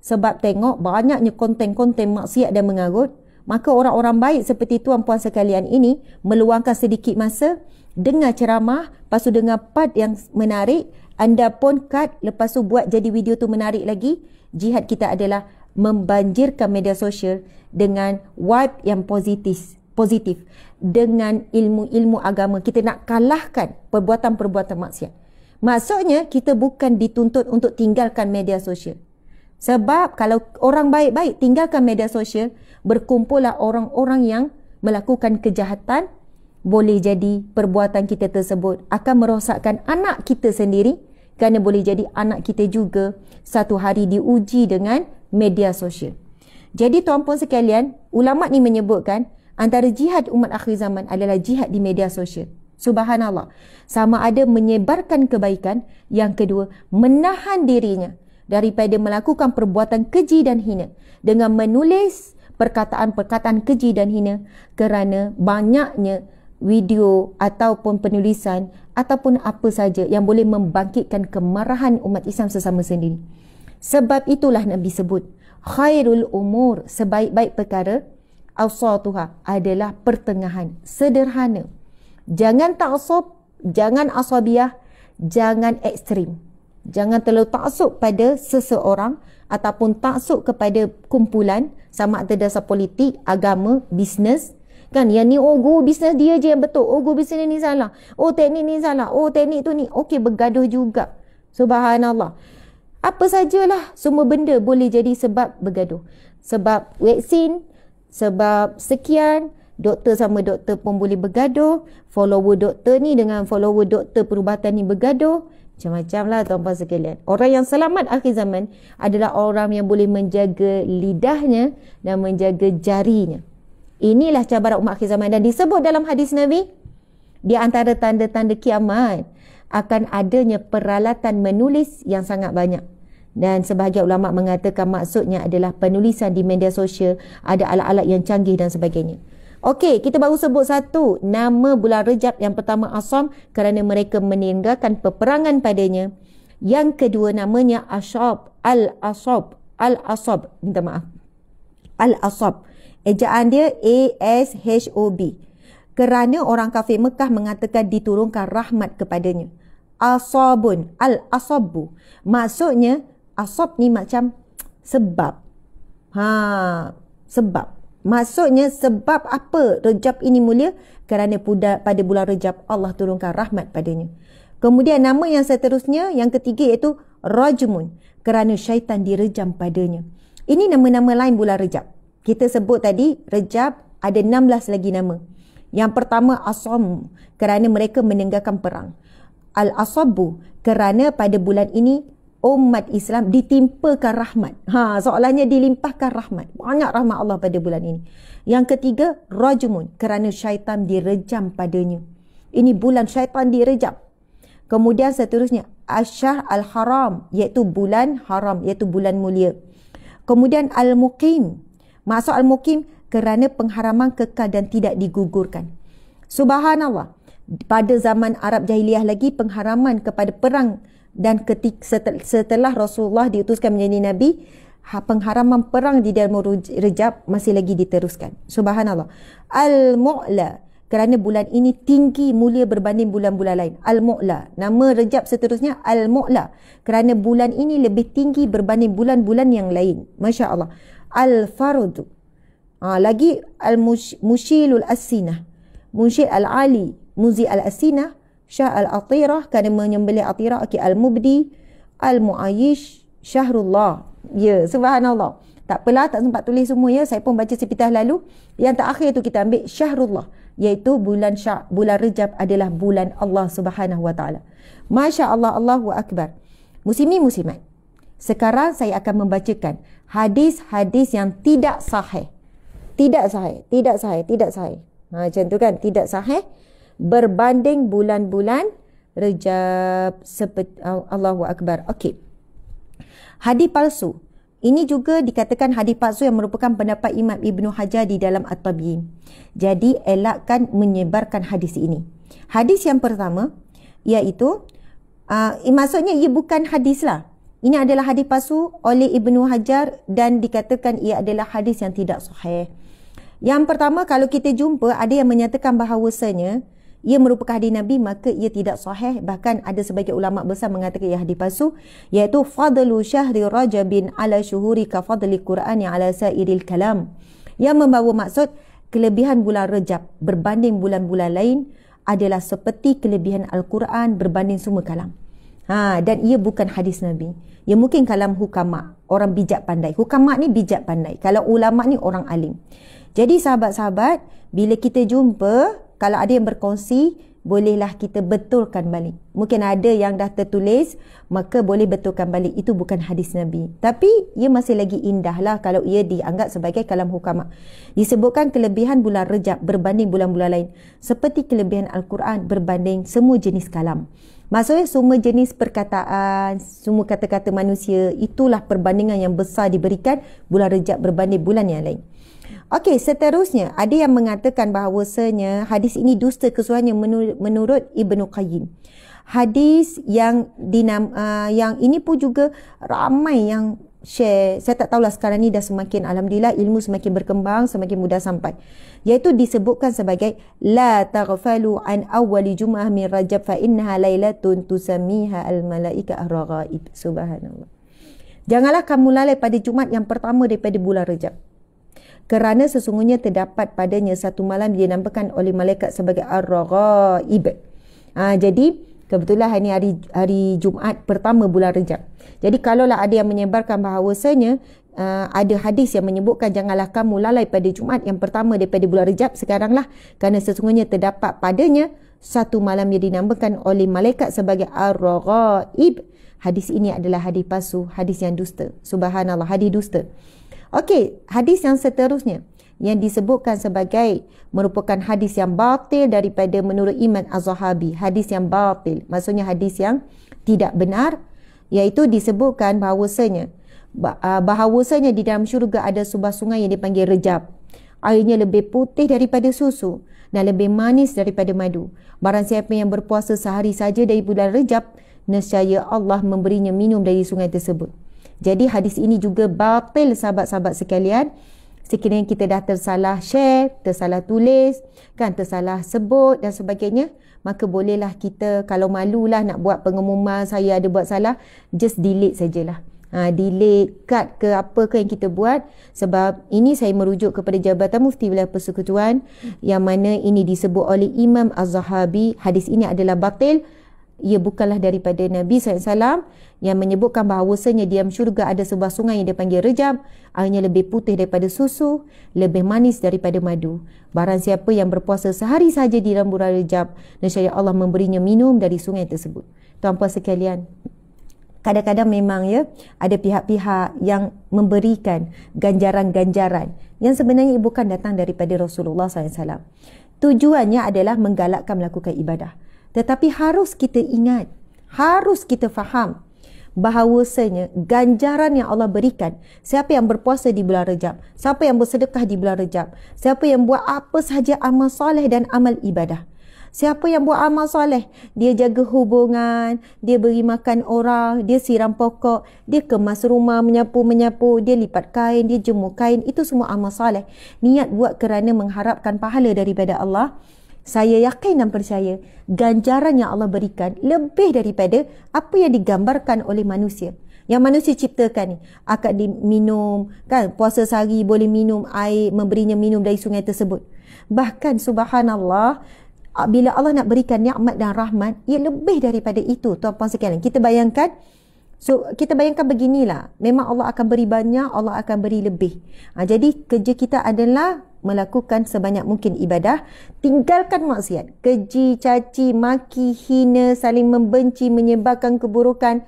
Sebab tengok banyaknya konten-konten maksiat dan mengarut. Maka orang-orang baik seperti tuan-puan sekalian ini meluangkan sedikit masa, dengar ceramah, lepas tu dengar part yang menarik, anda pun cut, lepas tu buat jadi video tu menarik lagi. Jihad kita adalah membanjirkan media sosial dengan vibe yang positif, dengan ilmu-ilmu agama. Kita nak kalahkan perbuatan-perbuatan maksiat. Maksudnya kita bukan dituntut untuk tinggalkan media sosial. Sebab kalau orang baik-baik tinggalkan media sosial, berkumpullah orang-orang yang melakukan kejahatan, boleh jadi perbuatan kita tersebut akan merosakkan anak kita sendiri, kerana boleh jadi anak kita juga satu hari diuji dengan media sosial. Jadi tuan-puan sekalian, ulama ni menyebutkan antara jihad umat akhir zaman adalah jihad di media sosial. Subhanallah. Sama ada menyebarkan kebaikan, yang kedua menahan dirinya daripada melakukan perbuatan keji dan hina dengan menulis perkataan-perkataan keji dan hina, kerana banyaknya video ataupun penulisan ataupun apa saja yang boleh membangkitkan kemarahan umat Islam sesama sendiri. Sebab itulah Nabi sebut khairul umur, sebaik-baik perkara, awsatuha, adalah pertengahan, sederhana. Jangan ta'assub, jangan asabiah, jangan ekstrim. Jangan terlalu taksub pada seseorang ataupun taksub kepada kumpulan, sama ada dasar politik, agama, bisnes. Kan, yang ni, oh guru bisnes dia je yang betul, oh guru bisnes ni salah, oh teknik ni salah, oh teknik tu ni. Okey, bergaduh juga. Subhanallah. Apa sajalah, semua benda boleh jadi sebab bergaduh. Sebab vaksin, sebab sekian, doktor sama doktor pun boleh bergaduh, follower doktor ni dengan follower doktor perubatan ni bergaduh. Macam-macam lah tuan-puan sekalian. Orang yang selamat akhir zaman adalah orang yang boleh menjaga lidahnya dan menjaga jarinya. Inilah cabaran umat akhir zaman. Dan disebut dalam hadis Nabi, di antara tanda-tanda kiamat akan adanya peralatan menulis yang sangat banyak. Dan sebahagian ulama mengatakan maksudnya adalah penulisan di media sosial, ada alat-alat yang canggih dan sebagainya. Okey, kita baru sebut satu nama bulan Rejab. Yang pertama Asam, kerana mereka meninggalkan peperangan padanya. Yang kedua namanya Ashab, Al-Asab, minta maaf, Al-Asab, ejaan dia A-S-H-O-B, kerana orang kafir Mekah mengatakan diturunkan rahmat kepadanya. Asabun, Al-Asabu, maksudnya asab ni macam sebab. Sebab. Maksudnya sebab apa Rejab ini mulia? Kerana pada bulan Rejab Allah turunkan rahmat padanya. Kemudian nama yang seterusnya, yang ketiga, iaitu Rajmun, kerana syaitan direjam padanya. Ini nama-nama lain bulan Rejab. Kita sebut tadi Rejab ada 16 lagi nama. Yang pertama Asam, kerana mereka meninggalkan perang. Al-Asabu, kerana pada bulan ini umat Islam ditimpakan rahmat. Soalannya dilimpahkan rahmat. Banyak rahmat Allah pada bulan ini. Yang ketiga, Rajmun, kerana syaitan direjam padanya. Ini bulan syaitan direjam. Kemudian seterusnya, Asyar Al-Haram, iaitu bulan haram, iaitu bulan mulia. Kemudian Al-Muqim. Maksud Al-Muqim, kerana pengharaman kekal dan tidak digugurkan. Subhanallah. Pada zaman Arab Jahiliyah lagi, pengharaman kepada perang, dan setelah Rasulullah diutuskan menjadi Nabi, pengharaman perang di dalam Rejab masih lagi diteruskan. Subhanallah. Al-Mu'la, kerana bulan ini tinggi mulia berbanding bulan-bulan lain. Al-Mu'la. Nama Rejab seterusnya Al-Mu'la, kerana bulan ini lebih tinggi berbanding bulan-bulan yang lain. Masya Allah. Al-Fardu. Lagi Al-Mushilul As-Sinah, Mushil Al-Ali, Muzi Al-Asinah, Syah Al-Atirah, kerana menyembelih Atirah. Al-Mubdi, Al-Mu'ayish, Syahrullah. Ya, subhanallah. Tak apalah, tak sempat tulis semua ya. Saya pun baca sepintas lalu. Yang terakhir tu kita ambil Syahrullah, iaitu bulan Rejab adalah bulan Allah Subhanahu Wa Taala. Masya Allah, Allahu Akbar. Muslimin muslimat, sekarang saya akan membacakan hadis-hadis yang tidak sahih. Tidak sahih. Macam tu kan, tidak sahih. berbanding bulan-bulan Rejab. Allahu Akbar. Okey. Hadis palsu. Ini juga dikatakan hadis palsu yang merupakan pendapat Imam Ibn Hajar di dalam At-Tabyin. Jadi elakkan menyebarkan hadis ini. Hadis yang pertama iaitu maksudnya ia bukan hadis lah. Ini adalah hadis palsu oleh Ibn Hajar dan dikatakan ia adalah hadis yang tidak sahih. Yang pertama, kalau kita jumpa ada yang menyatakan bahawasanya ia merupakan hadis Nabi, maka ia tidak sahih. Bahkan ada sebagian ulama besar mengatakan ia hadis palsu, iaitu fadlu syahri rajabin ala syuhuri ka fadli Qur'ani ala sairil kalam, yang membawa maksud kelebihan bulan Rejab berbanding bulan-bulan lain adalah seperti kelebihan Al-Quran berbanding semua kalam. Dan ia bukan hadis Nabi. Ia mungkin kalam hukama, orang bijak pandai. Hukama ni bijak pandai. Kalau ulama ni orang alim. Jadi sahabat-sahabat, bila kita jumpa, kalau ada yang berkongsi, bolehlah kita betulkan balik. Mungkin ada yang dah tertulis, maka boleh betulkan balik. Itu bukan hadis Nabi. Tapi ia masih lagi indah lah kalau ia dianggap sebagai kalam hukama. Disebutkan kelebihan bulan Rejab berbanding bulan-bulan lain, seperti kelebihan Al-Quran berbanding semua jenis kalam. Maksudnya semua jenis perkataan, semua kata-kata manusia, itulah perbandingan yang besar diberikan bulan Rejab berbanding bulan yang lain. Okey, seterusnya ada yang mengatakan bahawasanya hadis ini dusta keseluruhannya menurut Ibnu Qayyim. Hadis yang yang ini pun juga ramai yang share. Saya tak tahulah sekarang ni dah semakin, alhamdulillah, ilmu semakin berkembang, semakin mudah sampai. Iaitu disebutkan sebagai la taghfalu an awwali jum'ah min Rajab fa innaha lailatun tusammiha al malaika ar-raghaib. Subhanallah. Janganlah kamu lalai pada Jumaat yang pertama daripada bulan Rejab, kerana sesungguhnya terdapat padanya satu malam dinamakan oleh malaikat sebagai Ar-Raghaib. Jadi kebetulan hari Jumaat pertama bulan Rejab. Jadi kalaulah ada yang menyebarkan bahawasanya ada hadis yang menyebutkan janganlah kamu lalai pada Jumaat yang pertama daripada bulan Rejab, sekaranglah, kerana sesungguhnya terdapat padanya satu malam yang dinamakan oleh malaikat sebagai Ar-Raghaib. Hadis ini adalah hadis palsu, hadis yang dusta. Subhanallah, hadis dusta. Okey, hadis yang seterusnya yang disebutkan sebagai merupakan hadis yang batil daripada menurut Imam Az-Zahabi. Hadis yang batil, maksudnya hadis yang tidak benar, iaitu disebutkan bahawasanya di dalam syurga ada sebuah sungai yang dipanggil Rejab. Airnya lebih putih daripada susu dan lebih manis daripada madu. Barang siapa yang berpuasa sehari saja dari bulan Rejab, nescaya Allah memberinya minum dari sungai tersebut. Jadi hadis ini juga batil, sahabat-sahabat sekalian. Sekiranya kita dah tersalah share, tersalah tulis, tersalah sebut dan sebagainya, maka bolehlah kita, kalau malulah nak buat pengumuman saya ada buat salah, just delete sajalah. Delete, cut ke apa ke yang kita buat. Sebab ini saya merujuk kepada Jabatan Mufti Wilayah Persekutuan, yang mana ini disebut oleh Imam Az-Zahabi. Hadis ini adalah batil. Ia bukanlah daripada Nabi SAW, yang menyebutkan bahawasanya di dalam syurga ada sebuah sungai yang dipanggil Rejab. Airnya lebih putih daripada susu, lebih manis daripada madu. Barang siapa yang berpuasa sehari saja di dalam bulan Rejab, nescaya Allah memberinya minum dari sungai tersebut. Tuan-puan sekalian, kadang-kadang memang ada pihak-pihak yang memberikan ganjaran-ganjaran yang sebenarnya bukan datang daripada Rasulullah SAW. Tujuannya adalah menggalakkan melakukan ibadah. Tetapi harus kita ingat, harus kita faham bahawasanya ganjaran yang Allah berikan, siapa yang berpuasa di bulan Rejab, siapa yang bersedekah di bulan Rejab, siapa yang buat apa sahaja amal soleh dan amal ibadah, siapa yang buat amal soleh, dia jaga hubungan, dia beri makan orang, dia siram pokok, dia kemas rumah, menyapu, dia lipat kain, dia jemur kain, itu semua amal soleh. Niat buat kerana mengharapkan pahala daripada Allah. Saya yakin dan percaya ganjaran yang Allah berikan lebih daripada apa yang digambarkan oleh manusia. Yang manusia ciptakan ni, akad diminum, puasa sehari boleh minum air, memberinya minum dari sungai tersebut. Bahkan subhanallah, bila Allah nak berikan nikmat dan rahmat, ia lebih daripada itu. Tuan-puan sekalian, kita bayangkan beginilah, memang Allah akan beri banyak, Allah akan beri lebih. Jadi kerja kita adalah melakukan sebanyak mungkin ibadah, tinggalkan maksiat, keji, caci, maki, hina, saling membenci, menyebarkan keburukan,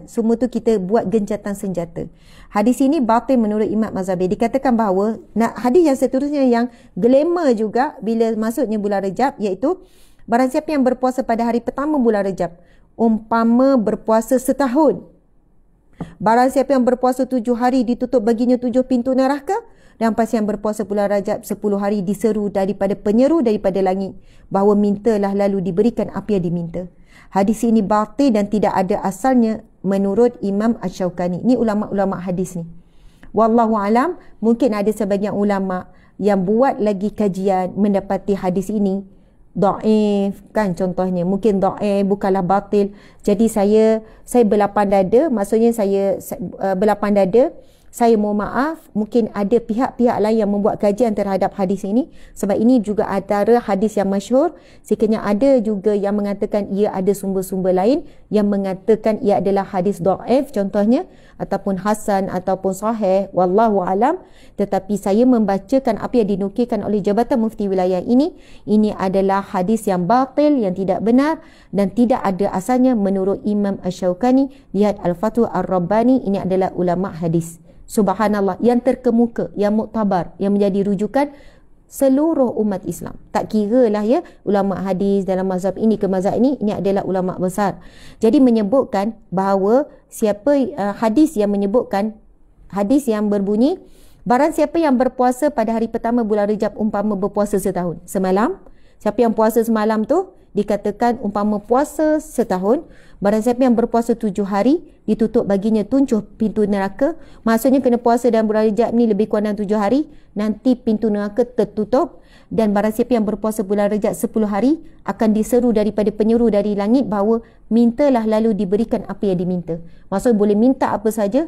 semua tu kita buat gencatan senjata. Hadis ini batil menurut Imam Mazhabi. Dikatakan bahawa hadis yang seterusnya yang glamour juga bila masuknya bulan Rejab, iaitu Barang siapa yang berpuasa pada hari pertama bulan Rejab, umpama berpuasa setahun. Barang siapa yang berpuasa 7 hari, ditutup baginya 7 pintu neraka. Dan pas yang berpuasa bulan Rajab 10 hari, diseru daripada penyeru daripada langit bahawa mintalah lalu diberikan apa yang diminta. Hadis ini batil dan tidak ada asalnya menurut Imam Asy-Syaukani. Ini ulama-ulama hadis ni. Wallahu alam, mungkin ada sebahagian ulama yang buat lagi kajian mendapati hadis ini dhaif kan, contohnya mungkin dhaif, bukanlah batil. Jadi saya berlapang dada, maksudnya saya berlapang dada, saya mohon maaf, mungkin ada pihak-pihak lain yang membuat kajian terhadap hadis ini, sebab ini juga antara hadis yang masyhur. Sekiranya ada juga yang mengatakan ia ada sumber-sumber lain yang mengatakan ia adalah hadis dhaif contohnya, ataupun hasan ataupun sahih, wallahu alam. Tetapi saya membacakan apa yang dinukilkan oleh Jabatan Mufti Wilayah ini adalah hadis yang batil, yang tidak benar dan tidak ada asalnya menurut Imam Asy-Syaukani. Lihat Al-Fatwa Ar-Rabbani, ini adalah ulama hadis. Subhanallah, yang terkemuka, yang muktabar, yang menjadi rujukan seluruh umat Islam. Tak kira lah ya, ulama hadis dalam mazhab ini ke mazhab ini adalah ulama besar. Jadi menyebutkan bahawa hadis yang menyebutkan, hadis yang berbunyi, barang siapa yang berpuasa pada hari pertama bulan Rejab umpama berpuasa setahun. Semalam, siapa yang puasa semalam tu dikatakan umpama puasa setahun. Barang siapa yang berpuasa 7 hari, ditutup baginya 7 pintu neraka. Maksudnya kena puasa dalam bulan Rejab ni lebih kurang dalam 7 hari, nanti pintu neraka tertutup. Dan barang siapa yang berpuasa bulan Rejab 10 hari, akan diseru daripada penyeru dari langit bahawa mintalah lalu diberikan apa yang diminta. Maksudnya boleh minta apa saja,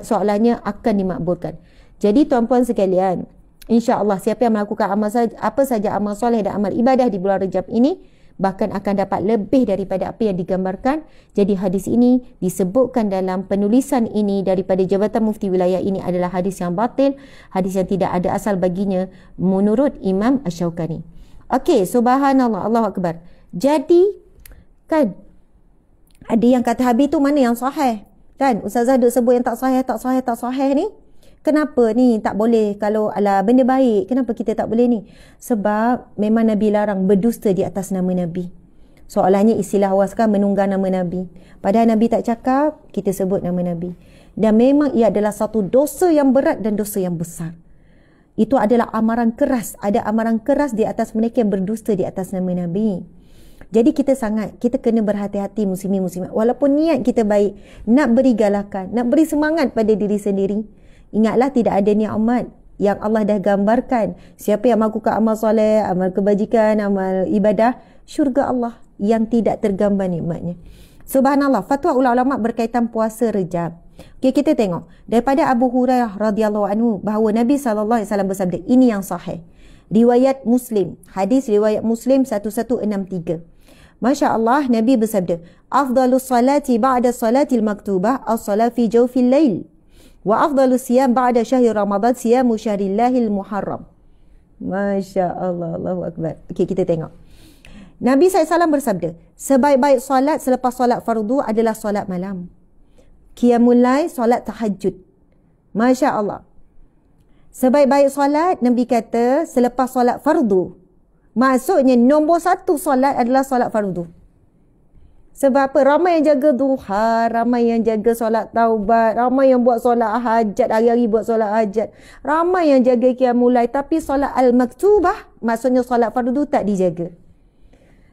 soalannya akan dimakbulkan. Jadi tuan-puan sekalian, insya-Allah siapa yang melakukan apa saja amal soleh dan amal ibadah di bulan Rejab ini, bahkan akan dapat lebih daripada apa yang digambarkan. Jadi hadis ini disebutkan dalam penulisan ini daripada Jabatan Mufti Wilayah ini adalah hadis yang batil, hadis yang tidak ada asal baginya menurut Imam Asy-Syaukani. Okey, subhanallah, Allahu akbar. Jadi kan ada yang kata habis tu mana yang sahih? Kan Ustazah duk sebut yang tak sahih ni. Kenapa ni tak boleh? Kalau ala benda baik, kenapa kita tak boleh ni? Sebab memang Nabi larang berdusta di atas nama Nabi. Soalannya istilah awal sekarang menunggang nama Nabi. Padahal Nabi tak cakap, kita sebut nama Nabi. Dan memang ia adalah satu dosa yang berat dan dosa yang besar. Itu adalah amaran keras. Ada amaran keras di atas mereka yang berdusta di atas nama Nabi. Jadi kita kena berhati-hati muslimin-muslimat. Walaupun niat kita baik, nak beri galakan, nak beri semangat pada diri sendiri. Ingatlah tidak ada nikmat yang Allah dah gambarkan. Siapa yang melakukan amal soleh, amal kebajikan, amal ibadah, syurga Allah yang tidak tergambar nikmatnya. Subhanallah, fatwa ulama berkaitan puasa Rejab. Okay, kita tengok daripada Abu Hurairah radhiyallahu anhu bahawa Nabi SAW bersabda, ini yang sahih. Riwayat Muslim, hadis riwayat Muslim 1163. Masya Allah, Nabi bersabda, afdalus salati ba'da salatil maktubah as-salat fi jawfil lail. Wa afdalu siyam ba'da syahri Ramadan siyamu syahrillahil muharram. Masya Allah, Allahu akbar. Okey, kita tengok. Nabi SAW bersabda, sebaik-baik solat selepas solat fardu adalah solat malam. Qiyamul lail, solat tahajud. Masya Allah. Sebaik-baik solat, Nabi kata, selepas solat fardu. Maksudnya nombor 1 solat adalah solat fardu. Sebab apa? Ramai yang jaga duha, ramai yang jaga solat taubat, ramai yang buat solat hajat, hari-hari buat solat hajat. Ramai yang jaga qiyamul lail, tapi solat al-maktubah, maksudnya solat fardu tak dijaga.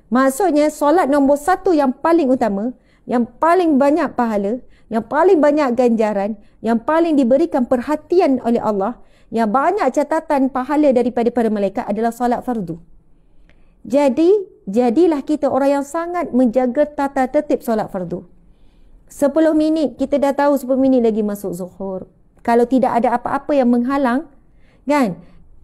Maksudnya solat nombor 1 yang paling utama, yang paling banyak pahala, yang paling banyak ganjaran, yang paling diberikan perhatian oleh Allah, yang banyak catatan pahala daripada para malaikat adalah solat fardu. Jadilah kita orang yang sangat menjaga tata tertib solat fardu. 10 minit, kita dah tahu 10 minit lagi masuk zuhur. Kalau tidak ada apa-apa yang menghalang, kan?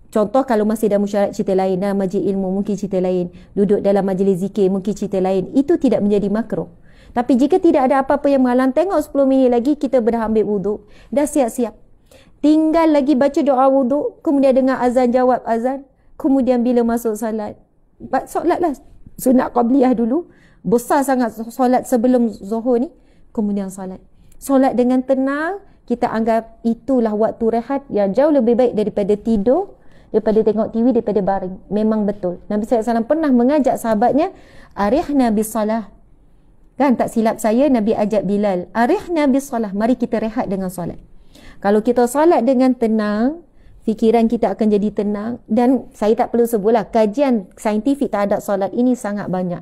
Contoh kalau masih dalam musyarat cerita lain, dalam majlis ilmu mungkin cerita lain, duduk dalam majlis zikir mungkin cerita lain, itu tidak menjadi makruh. Tapi jika tidak ada apa-apa yang menghalang, tengok 10 minit lagi kita dah ambil wuduk, dah siap-siap. Tinggal lagi baca doa wuduk, kemudian dengar azan, jawab azan, kemudian bila masuk salat, solatlah sunat qabliyah dulu. Besar sangat solat sebelum zuhur ni, kemudian solat. Solat dengan tenang, kita anggap itulah waktu rehat yang jauh lebih baik daripada tidur daripada tengok TV, daripada baring. Memang betul. Nabi SAW pernah mengajak sahabatnya, arihna bisalah. Kan, tak silap saya, Nabi ajak Bilal, arihna bisalah, mari kita rehat dengan solat. Kalau kita solat dengan tenang, fikiran kita akan jadi tenang. Dan saya tak perlu sebutlah, kajian saintifik terhadap solat ini sangat banyak.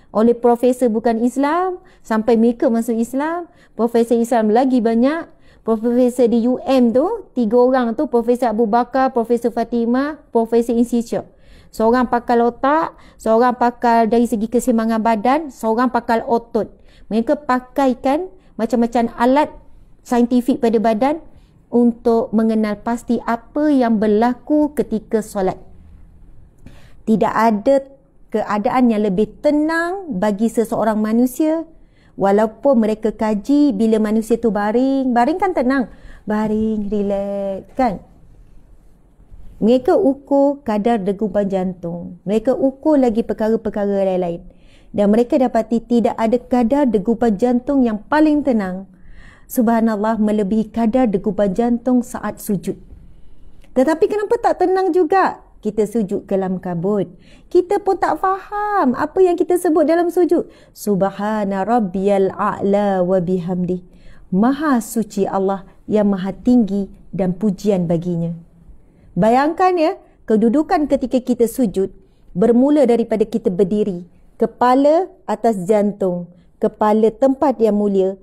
Oleh profesor bukan Islam, sampai mereka masuk Islam. Profesor Islam lagi banyak. Profesor di UM tu, 3 orang tu, Profesor Abu Bakar, Profesor Fatimah, Profesor Institute. Seorang pakar otak, seorang pakar dari segi keseimbangan badan, seorang pakar otot. Mereka pakaikan macam-macam alat saintifik pada badan untuk mengenal pasti apa yang berlaku ketika solat. Tidak ada keadaan yang lebih tenang bagi seseorang manusia, walaupun mereka kaji bila manusia tu baring kan tenang, baring, relax kan. Mereka ukur kadar degupan jantung, mereka ukur lagi perkara-perkara lain-lain, dan mereka dapati tidak ada kadar degupan jantung yang paling tenang, subhanallah, melebihi kadar degupan jantung saat sujud. Tetapi kenapa tak tenang juga? Kita sujud kelam kabut, kita pun tak faham apa yang kita sebut dalam sujud. Subhana rabbiyal a'la wa bihamdi. Maha suci Allah yang maha tinggi dan pujian baginya. Bayangkan ya, kedudukan ketika kita sujud bermula daripada kita berdiri, kepala atas jantung, kepala tempat yang mulia.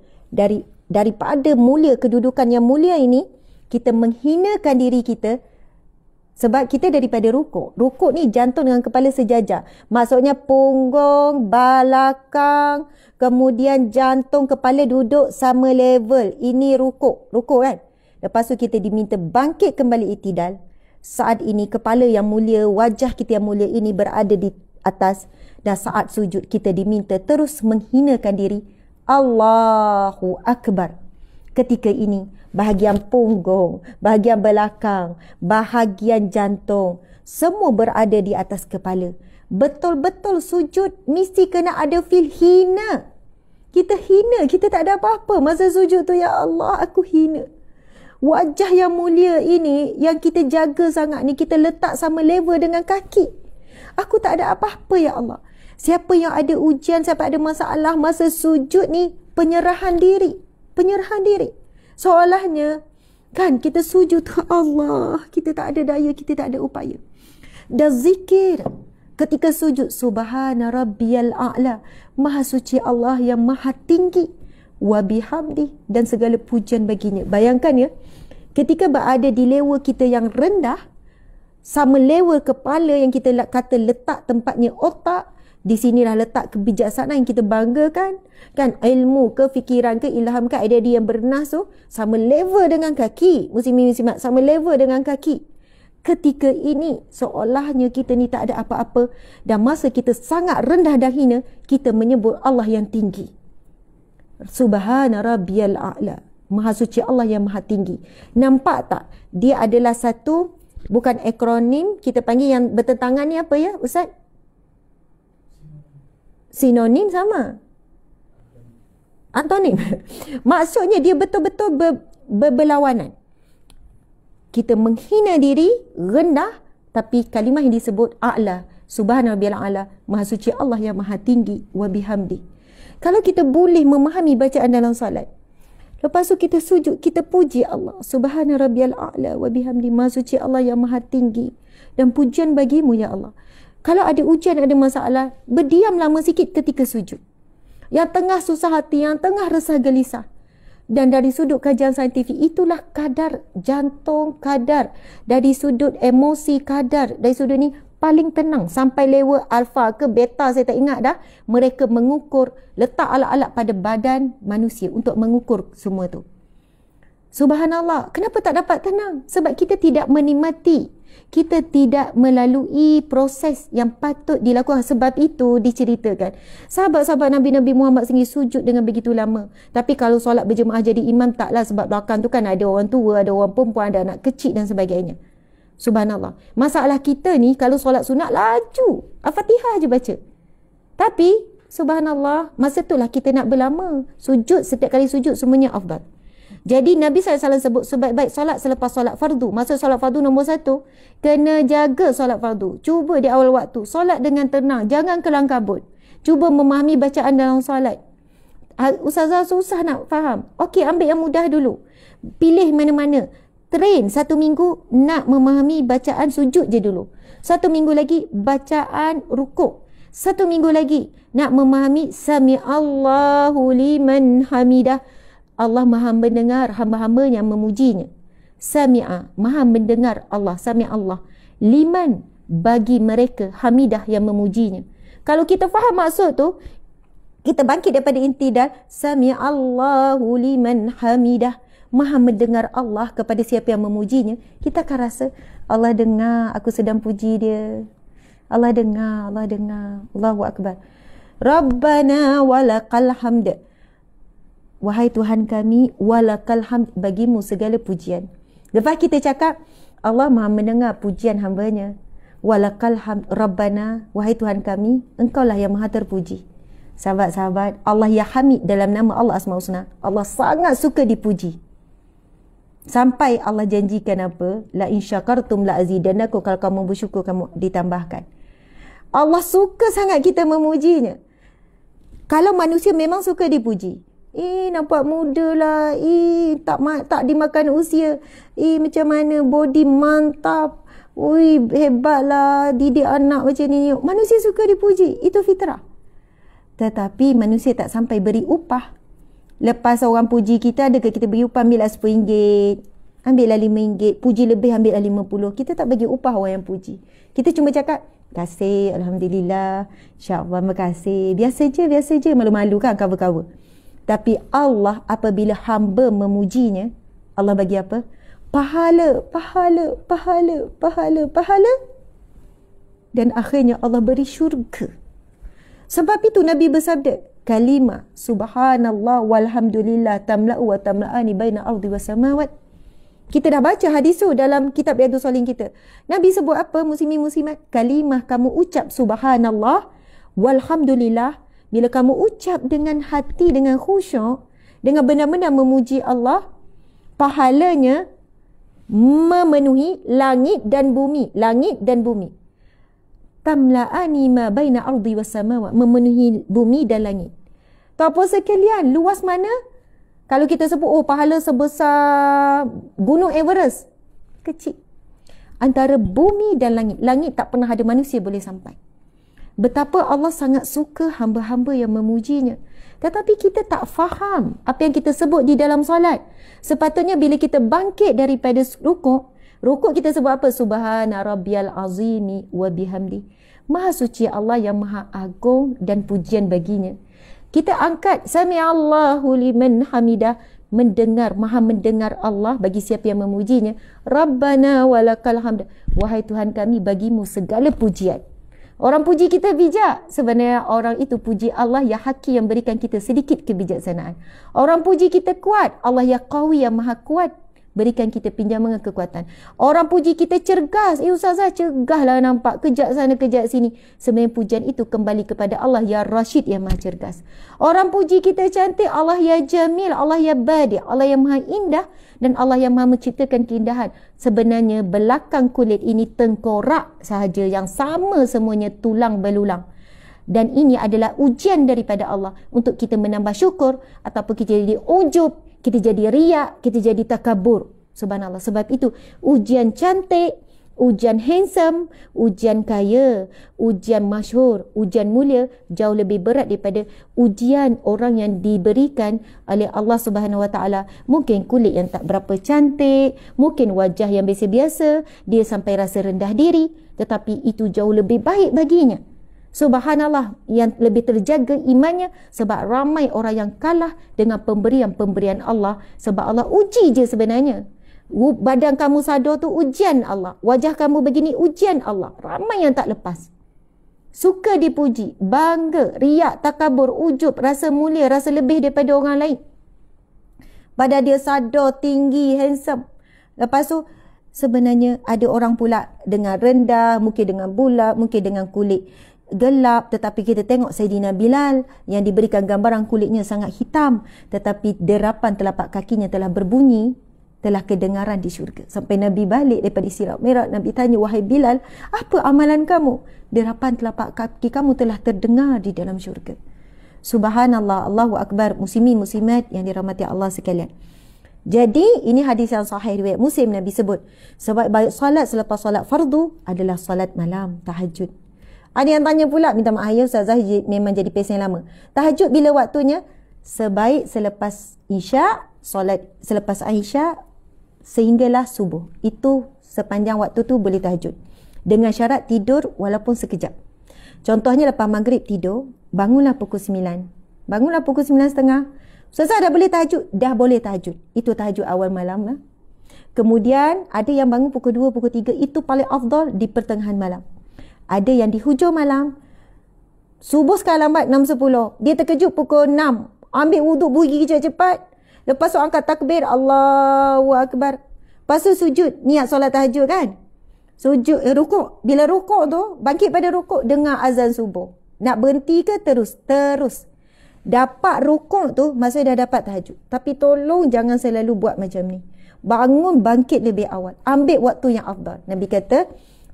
Daripada mulia kedudukan yang mulia ini, kita menghinakan diri kita. Sebab kita daripada rukuk. Rukuk ni jantung dengan kepala sejajar. Maksudnya punggung, balakang, kemudian jantung, kepala duduk sama level. Ini rukuk. Rukuk kan? Lepas tu kita diminta bangkit kembali iktidal. Saat ini kepala yang mulia, wajah kita yang mulia ini berada di atas. Dan saat sujud kita diminta terus menghinakan diri. Allahu Akbar. Ketika ini, bahagian punggung, bahagian belakang, bahagian jantung, semua berada di atas kepala. Betul-betul sujud mesti kena ada feel hina. Kita hina, kita tak ada apa-apa. Masa sujud tu, ya Allah, aku hina. Wajah yang mulia ini, yang kita jaga sangat ni, kita letak sama level dengan kaki. Aku tak ada apa-apa, ya Allah. Siapa yang ada ujian, siapa ada masalah masa sujud ni, penyerahan diri. Penyerahan diri. Seolahnya, kan kita sujud, Allah, kita tak ada daya, kita tak ada upaya. Dan zikir. Ketika sujud, Subhana Rabbiyal A'la. Maha suci Allah yang maha tinggi. Wa bihamdi. Dan segala pujian baginya. Bayangkan ya, ketika berada di level kita yang rendah, sama level kepala yang kita kata letak tempatnya otak, di sinilah letak kebijaksanaan yang kita banggakan. Kan, ilmu ke, fikiran ke, ilham ke, idea yang bernas tu sama level dengan kaki. Muslimin-muslimat, sama level dengan kaki. Ketika ini, seolahnya kita ni tak ada apa-apa. Dan masa kita sangat rendah dan hina, kita menyebut Allah yang tinggi. Subhana Rabbiyal A'la. Maha suci Allah yang maha tinggi. Nampak tak? Dia adalah satu, bukan akronim, kita panggil yang bertentangan ni apa ya, Ustaz? Sinonim sama. Antonim. Maksudnya dia betul-betul berlawanan. Kita menghina diri, rendah, tapi kalimah yang disebut a'la, subhana rabbiyal a'la, maha suci Allah yang maha tinggi, wa bihamdi. Kalau kita boleh memahami bacaan dalam salat, lepas tu kita sujud, kita puji Allah, subhana rabbiyal a'la wa bihamdi, maha suci Allah yang maha tinggi dan pujian bagimu ya Allah. Kalau ada ujian, ada masalah, berdiam lama sikit ketika sujud. Yang tengah susah hati, yang tengah resah gelisah. Dan dari sudut kajian saintifik, itulah kadar jantung, kadar dari sudut emosi, kadar dari sudut ni paling tenang. Sampai level alfa ke beta, saya tak ingat dah. Mereka mengukur, letak alat-alat pada badan manusia untuk mengukur semua tu. Subhanallah, kenapa tak dapat tenang? Sebab kita tidak menikmati. Kita tidak melalui proses yang patut dilakukan. Sebab itu diceritakan, sahabat-sahabat Nabi Muhammad sendiri sujud dengan begitu lama. Tapi kalau solat berjemaah jadi imam, taklah, sebab belakang tu kan ada orang tua, ada orang perempuan, ada anak kecil dan sebagainya. Subhanallah. Masalah kita ni, kalau solat sunat laju, Al-Fatihah je baca. Tapi subhanallah, masa itulah kita nak berlama. Sujud, setiap kali sujud semuanya afdal. Jadi Nabi SAW sebut sebaik-baik solat selepas solat fardu. Maksud solat fardu nombor 1, kena jaga solat fardu. Cuba di awal waktu, solat dengan tenang, jangan kelang kabut. Cuba memahami bacaan dalam solat. Ustazah susah nak faham. Okey, ambil yang mudah dulu. Pilih mana-mana. Train 1 minggu nak memahami bacaan sujud je dulu. 1 minggu lagi bacaan rukuk. 1 minggu lagi nak memahami Sami Allahu liman hamidah. Allah maha mendengar hamba-hamba yang memujinya. Sami'a, maha mendengar Allah. Sami Allah. Liman, bagi mereka hamidah yang memujinya. Kalau kita faham maksud tu, kita bangkit daripada intidal. Sami Allahu liman hamidah. Maha mendengar Allah kepada siapa yang memujinya. Kita akan rasa Allah dengar aku sedang puji dia. Allah dengar, Allah dengar. Allahu Akbar. Rabbana walakal hamd. Wahai Tuhan kami, walakal hamd, bagimu segala pujian. Lepas kita cakap Allah maha mendengar pujian hambanya. Walakal hamd Rabbana, wahai Tuhan kami, engkaulah yang maha terpuji. Sahabat-sahabat, Allah ya Hamid dalam nama Allah Asmaul Husna. Allah sangat suka dipuji. Sampai Allah janjikan apa? La in syakartum la azidannakum, kalau kamu bersyukur kamu ditambahkan. Allah suka sangat kita memujinya. Kalau manusia memang suka dipuji. Nampak muda lah. Tak dimakan usia. Macam mana body mantap. Hebat lah. Didik anak macam ni. Manusia suka dipuji. Itu fitrah. Tetapi manusia tak sampai beri upah. Lepas orang puji kita, adakah kita beri upah? Ambillah RM10. Ambillah RM5. Puji lebih, ambillah RM50. Kita tak bagi upah orang yang puji. Kita cuma cakap, terima kasih, Alhamdulillah, insyaAllah, terima kasih. Biasa je. Malu-malu kan cover-cover. Tapi Allah apabila hamba memujinya, Allah bagi apa? Pahala. Dan akhirnya Allah beri syurga. Sebab itu Nabi bersabda, kalimah subhanallah walhamdulillah tamla'u wa tamla'ani baina ardi wa samawat. Kita dah baca hadis tu dalam kitab Riyadhus Shalihin kita. Nabi sebut apa, muslimin muslimat? Kalimah kamu ucap subhanallah walhamdulillah. Bila kamu ucap dengan hati, dengan khusyuk, dengan benar-benar memuji Allah, pahalanya memenuhi langit dan bumi. Langit dan bumi. Tamla'ani ma baina ardi was samawat. Memenuhi bumi dan langit. Tahu apa sekalian? Luas mana? Kalau kita sebut, pahala sebesar Gunung Everest. Kecil. Antara bumi dan langit. Langit tak pernah ada manusia boleh sampai. Betapa Allah sangat suka hamba-hamba yang memujinya. Tetapi kita tak faham apa yang kita sebut di dalam solat. Sepatutnya bila kita bangkit daripada rukuk kita sebut apa? Subhana rabbiyal azimi wa bihamdi. Maha suci Allah yang maha agung dan pujian baginya. Kita angkat Sami Allahu liman hamidah, mendengar, maha mendengar Allah bagi siapa yang memujinya. Rabbana walakal hamd. Wahai Tuhan kami, bagimu segala pujian. Orang puji kita bijak. Sebenarnya orang itu puji Allah ya Hakim yang berikan kita sedikit kebijaksanaan. Orang puji kita kuat. Allah ya Qawi yang maha kuat, berikan kita pinjaman kekuatan. Orang puji kita cergas. Ustazah cergaslah nampak. Kejap sana kejap sini. Sebenarnya pujian itu kembali kepada Allah ya Rashid yang maha cergas. Orang puji kita cantik. Allah ya Jamil. Allah ya Badi. Allah yang maha indah. Dan Allah yang maha menciptakan keindahan. Sebenarnya belakang kulit ini tengkorak sahaja yang sama semuanya tulang belulang. Dan ini adalah ujian daripada Allah untuk kita menambah syukur ataupun kita jadi ujub, kita jadi riak, kita jadi takabur. Subhanallah. Sebab itu ujian cantik, ujian handsome, ujian kaya, ujian masyhur, ujian mulia jauh lebih berat daripada ujian orang yang diberikan oleh Allah Subhanahu Wa Taala. Mungkin kulit yang tak berapa cantik, mungkin wajah yang biasa-biasa, dia sampai rasa rendah diri, tetapi itu jauh lebih baik baginya. Subhanallah, yang lebih terjaga imannya sebab ramai orang yang kalah dengan pemberian-pemberian Allah sebab Allah uji je sebenarnya. Badan kamu sadar tu ujian Allah. Wajah kamu begini ujian Allah. Ramai yang tak lepas. Suka dipuji, bangga, riak, takabur, ujub, rasa mulia, rasa lebih daripada orang lain. Badan dia sadar, tinggi, handsome. Lepas tu sebenarnya ada orang pula dengan rendah, mungkin dengan bulat, mungkin dengan kulit gelap, tetapi kita tengok Saidina Bilal yang diberikan gambaran kulitnya sangat hitam, tetapi derapan telapak kakinya telah berbunyi, telah kedengaran di syurga. Sampai Nabi balik daripada Isra Mi'raj, Nabi tanya, wahai Bilal, apa amalan kamu? Derapan telapak kaki kamu telah terdengar di dalam syurga. Subhanallah, Allahu Akbar, muslimin muslimat yang dirahmati Allah sekalian. Jadi ini hadis yang sahih riwayat Muslim. Nabi sebut sebaik-baik solat selepas solat fardu adalah solat malam, tahajud. Ada yang tanya pula, minta maaf ya Ustazah, memang jadi pesen lama. Tahajud bila waktunya? Sebaik selepas Isya, solat selepas Isya sehinggalah subuh. Itu sepanjang waktu tu boleh tahajud. Dengan syarat tidur walaupun sekejap. Contohnya lepas maghrib tidur, bangunlah pukul 9. Bangunlah pukul 9.30. Ustazah dah boleh tahajud? Dah boleh tahajud. Itu tahajud awal malam lah. Kemudian ada yang bangun pukul 2, pukul 3. Itu paling afdal di pertengahan malam. Ada yang di hujung malam. Subuh sekali lambat 6.10. Dia terkejut pukul 6. Ambil wuduk, pergi cepat-cepat. Lepas tu angkat takbir, Allahu Akbar. Lepas tu sujud, niat solat tahajud kan? Sujud, rukuk. Bila rukuk tu, bangkit pada rukuk, dengar azan subuh. Nak berhenti ke? Terus. Dapat rukuk tu, maksudnya dah dapat tahajud. Tapi tolong jangan selalu buat macam ni. Bangun, bangkit lebih awal. Ambil waktu yang afdal. Nabi kata,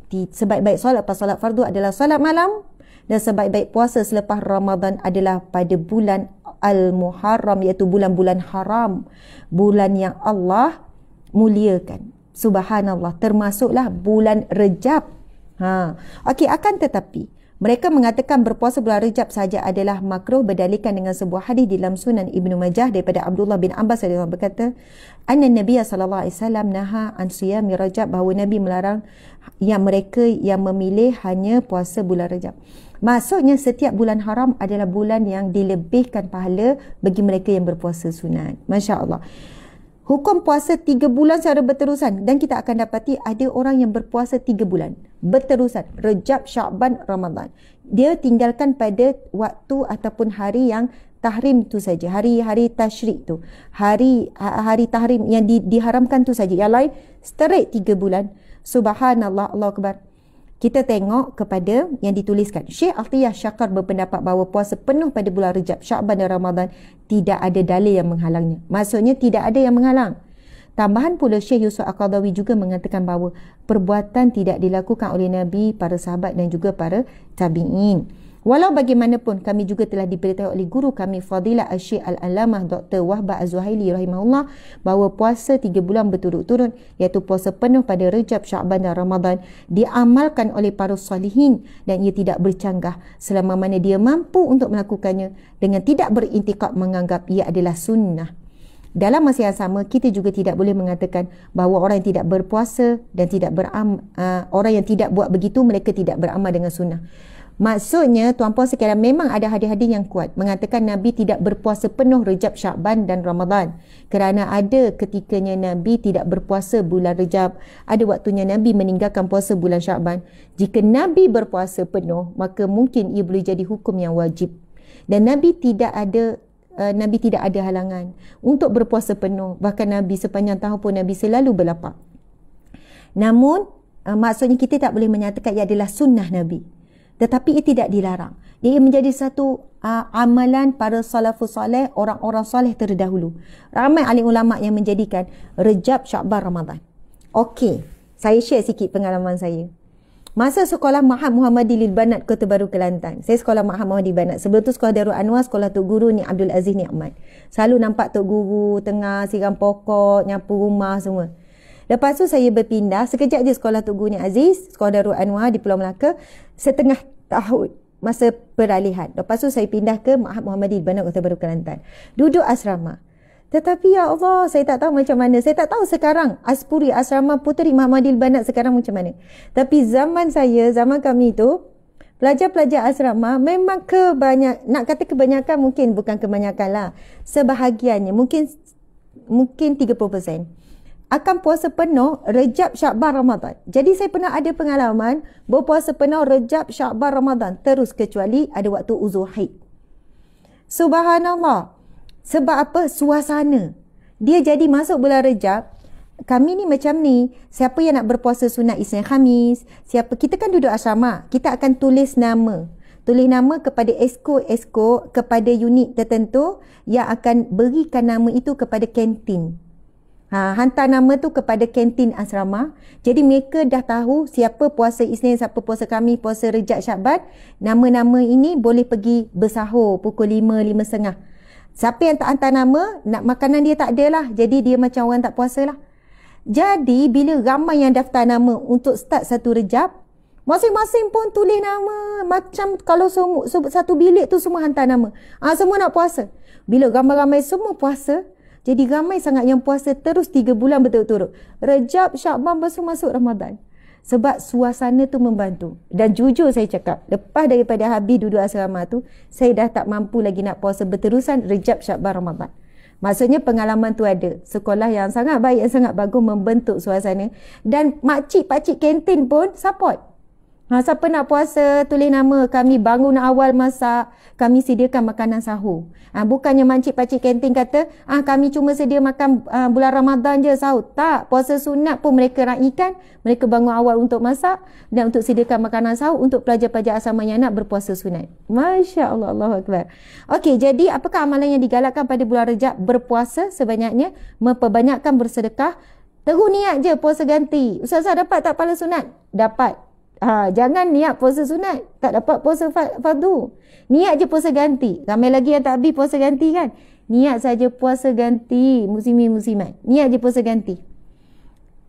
sebaik-baik solat lepas solat fardu adalah solat malam. Dan sebaik-baik puasa selepas Ramadan adalah pada bulan Al-Muharram, iaitu bulan-bulan haram. Bulan yang Allah muliakan. Subhanallah. Termasuklah bulan Rejab. Okey, akan tetapi mereka mengatakan berpuasa bulan Rejab saja adalah makruh berdalilkan dengan sebuah hadis di dalam Sunan Ibnu Majah daripada Abdullah bin Abbas radhiyallahu anhu berkata, anna Nabiy sallallahu alaihi wasallam naha an siyami Rajab, bahawa Nabi melarang yang mereka yang memilih hanya puasa bulan Rejab. Maksudnya setiap bulan haram adalah bulan yang dilebihkan pahala bagi mereka yang berpuasa sunat. Masya Allah. Hukum puasa 3 bulan secara berterusan. Dan kita akan dapati ada orang yang berpuasa 3 bulan berterusan. Rejab, Sya'ban, Ramadan. Dia tinggalkan pada waktu ataupun hari yang tahrim tu saja. Hari-hari tasyrik tu. Hari tahrim yang diharamkan tu saja. Yang lain straight 3 bulan. Subhanallah, Allahu Akbar. Kita tengok kepada yang dituliskan. Syekh Atiyah Syakar berpendapat bahawa puasa penuh pada bulan Rejab, Sya'ban dan Ramadan tidak ada dalil yang menghalangnya. Maksudnya tidak ada yang menghalang. Tambahan pula Syekh Yusuf Al-Qaradawi juga mengatakan bahawa perbuatan tidak dilakukan oleh Nabi, para sahabat dan juga para tabi'in. Walau bagaimanapun, kami juga telah diberitahu oleh guru kami Fadilah Syekh Al-Alamah Dr. Wahbah Az-Zuhaili rahimahullah bahawa puasa 3 bulan berturut-turut, iaitu puasa penuh pada Rejab, Sya'ban dan Ramadan diamalkan oleh para salihin dan ia tidak bercanggah selama mana dia mampu untuk melakukannya dengan tidak berintikad menganggap ia adalah sunnah. Dalam masa yang sama, kita juga tidak boleh mengatakan bahawa orang yang tidak berpuasa dan orang yang tidak buat begitu, mereka tidak beramal dengan sunnah. Maksudnya, tuan-puan sekalian, memang ada hadis-hadis yang kuat mengatakan Nabi tidak berpuasa penuh Rejab, Sya'ban dan Ramadan. Kerana ada ketikanya Nabi tidak berpuasa bulan Rejab, ada waktunya Nabi meninggalkan puasa bulan Sya'ban. Jika Nabi berpuasa penuh, maka mungkin ia boleh jadi hukum yang wajib. Dan Nabi tidak ada halangan untuk berpuasa penuh. Bahkan Nabi sepanjang tahun pun Nabi selalu berlapar. Namun, maksudnya kita tak boleh menyatakan ia adalah sunnah Nabi. Tetapi ia tidak dilarang. Dia menjadi satu amalan para salafus salih, orang-orang salih terdahulu. Ramai alim ulama yang menjadikan Rejab, Sya'ban, Ramadan. Okey, saya share sikit pengalaman saya. Masa sekolah Ma'had Muhammadi Lil Banat Kota Baru Kelantan. Saya sekolah Ma'had Muhammadi Banat. Sebelum tu sekolah Darul Anwar, sekolah Tok Guru ni Abdul Aziz Ni'mat. Selalu nampak Tok Guru tengah siram pokok, nyapu rumah semua. Lepas tu saya berpindah, sekejap je sekolah Tok Guru ni Aziz, sekolah Darul Anwar di Pulau Melaka, setengah tahun masa peralihan. Lepas tu saya pindah ke Ma'had Muhammadi Lil Banat Kota Baru Kelantan. Duduk asrama. Tetapi ya Allah, saya tak tahu macam mana. Saya tak tahu sekarang Aspuri, asrama Puteri Muhammadiyah Banat sekarang macam mana. Tapi zaman kami tu, pelajar-pelajar asrama memang nak kata kebanyakan, mungkin bukan kebanyakan lah. Sebahagiannya, mungkin 30% akan puasa penuh Rejab, Sya'ban, Ramadan. Jadi saya pernah ada pengalaman berpuasa penuh Rejab, Sya'ban, Ramadan terus, kecuali ada waktu uzur haid. Subhanallah. Sebab apa? Suasana. Dia jadi masuk bulan Rejab, kami ni macam ni, siapa yang nak berpuasa sunat Isnin Khamis, kita kan duduk asrama, kita akan tulis nama. Tulis nama kepada esko kepada unit tertentu yang akan berikan nama itu kepada kantin. Hantar nama tu kepada kantin asrama. Jadi mereka dah tahu siapa puasa Isnin, siapa puasa Khamis, puasa Rejab, Syakban. Nama-nama ini boleh pergi bersahur pukul 5, 5.30. Siapa yang tak hantar nama, nak makanan dia tak ada lah. Jadi dia macam orang tak puasa lah. Jadi bila ramai yang daftar nama untuk start 1 Rejab, masing-masing pun tulis nama. Macam kalau satu bilik tu semua hantar nama. Semua nak puasa. Bila ramai-ramai semua puasa, jadi ramai sangat yang puasa terus 3 bulan berturut-turut. Rejab, Syakban, lepas tu masuk Ramadan. Sebab suasana tu membantu. Dan jujur saya cakap, lepas daripada habis duduk asrama tu, saya dah tak mampu lagi nak puasa berterusan Rejab, Syakban, Ramadan. Maksudnya pengalaman tu ada. Sekolah yang sangat baik, yang sangat bagus membentuk suasana. Dan makcik, pakcik kantin pun support. Siapa nak puasa, tulis nama. Kami bangun awal masak. Kami sediakan makanan sahur. Bukannya makcik pakcik kantin kata, kami cuma sedia makan bulan Ramadan je sahur. Tak. Puasa sunat pun mereka raikan. Mereka bangun awal untuk masak dan untuk sediakan makanan sahur untuk pelajar-pelajar asrama yang nak berpuasa sunat. Masya Allah, Allahu Akbar. Okey, jadi apakah amalan yang digalakkan pada bulan Rejab? Berpuasa sebanyaknya, memperbanyakkan bersedekah. Terus niat je puasa ganti. Ustaz dapat tak pahala sunat? Dapat. Jangan niat puasa sunat, tak dapat puasa fardu. Niat je puasa ganti. Ramai lagi yang tak habis puasa ganti kan. Niat saja puasa ganti, muslimin muslimat. Niat je puasa ganti.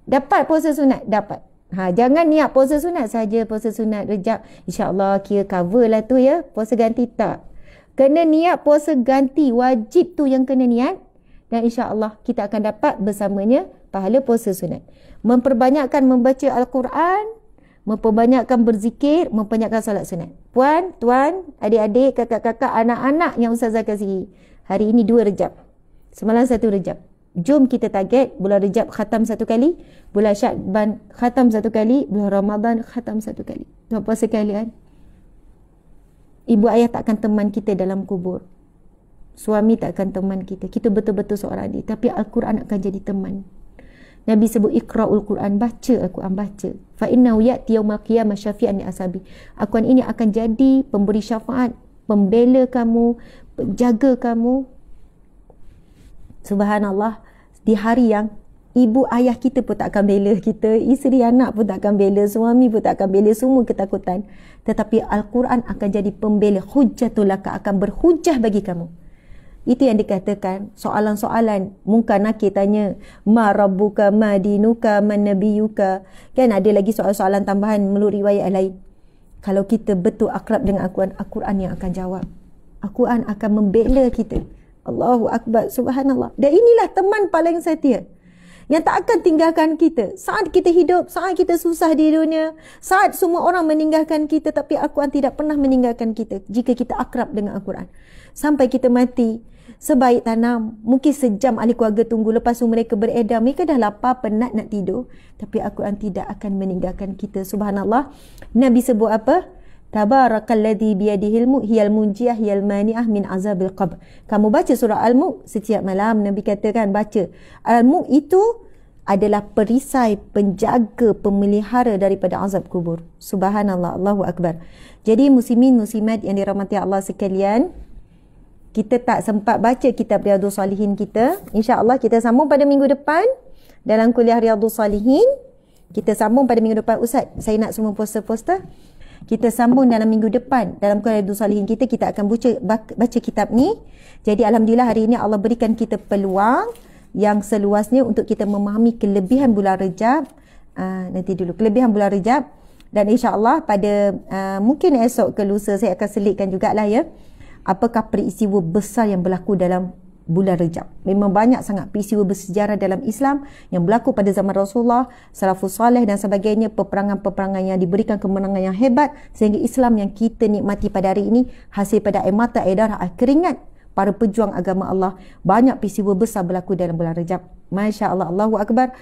Dapat puasa sunat? Dapat. Jangan niat puasa sunat saja, puasa sunat Rejab. InsyaAllah kira cover lah tu ya. Puasa ganti tak. Kena niat puasa ganti, wajib tu yang kena niat. Dan insyaAllah kita akan dapat bersamanya pahala puasa sunat. Memperbanyakkan membaca Al-Quran, memperbanyakkan berzikir, memperbanyakkan salat sunat. Puan, tuan, adik-adik, kakak-kakak, anak-anak yang Ustazah kasihi. Hari ini 2 Rejab. Semalam 1 Rejab. Jom kita target bulan Rejab khatam 1 kali, bulan Syakban khatam 1 kali, bulan Ramadan khatam 1 kali. Tuan-puan sekalian, ibu ayah tak akan teman kita dalam kubur. Suami tak akan teman kita. Kita betul-betul seorang adik. Tapi Al-Quran akan jadi teman. Nabi sebut iqra'ul Quran, baca Al-Quran, baca. Fa innahu ya'ti yaumal qiyamah syafi'an li ashabi. Al-Quran ini akan jadi pemberi syafaat, pembela kamu, penjaga kamu. Subhanallah, di hari yang ibu ayah kita pun tak akan bela kita, isteri anak pun tak akan bela, suami pun tak akan bela, semua ketakutan. Tetapi Al-Quran akan jadi pembela, hujjatul laka, akan berhujah bagi kamu. Itu yang dikatakan soalan-soalan mungkar nakir tanya ma rabbuka ma dinuka man nabiyuka. Kan ada lagi soalan-soalan tambahan menurut riwayat lain. Kalau kita betul akrab dengan Al-Quran, Al-Quran yang akan jawab. Al-Quran akan membela kita. Allahu Akbar, subhanallah. Dan inilah teman paling setia yang tak akan tinggalkan kita saat kita hidup, saat kita susah di dunia, saat semua orang meninggalkan kita, tapi Al-Quran tidak pernah meninggalkan kita jika kita akrab dengan Al-Quran. Sampai kita mati, sebaik tanam, mungkin sejam ahli keluarga tunggu, lepas tu mereka beredar, mereka dah lapar, penat nak tidur, tapi Al-Quran tidak akan meninggalkan kita. Subhanallah. Nabi sebut apa? Tabarakalladzi biyadihil mulk hiyal munjiyah hiyal mani'ah min azabil qabr. Kamu baca surah Al-Mulk setiap malam. Nabi katakan baca. Al-Mulk itu adalah perisai, penjaga, pemelihara daripada azab kubur. Subhanallah, Allahu Akbar. Jadi muslimin muslimat yang dirahmati Allah sekalian, kita tak sempat baca kitab Riyadhus Salihin kita. InsyaAllah kita sambung pada minggu depan dalam kuliah Riyadhus Salihin. Kita sambung pada minggu depan. Ustaz, saya nak semua poster-poster. Kita sambung dalam minggu depan dalam kuliah Riyadhus Salihin kita. Kita akan baca kitab ni. Jadi Alhamdulillah hari ini Allah berikan kita peluang yang seluasnya untuk kita memahami kelebihan bulan Rejab. Nanti dulu kelebihan bulan Rejab. Dan insyaAllah pada mungkin esok ke lusa saya akan selitkan jugalah ya. Apakah peristiwa besar yang berlaku dalam bulan Rejab. Memang banyak sangat peristiwa bersejarah dalam Islam yang berlaku pada zaman Rasulullah, salafus salih dan sebagainya, peperangan-peperangan yang diberikan kemenangan yang hebat sehingga Islam yang kita nikmati pada hari ini hasil pada air mata, air darah, air keringat para pejuang agama Allah. Banyak peristiwa besar berlaku dalam bulan Rejab. Masya Allah, Allahu Akbar.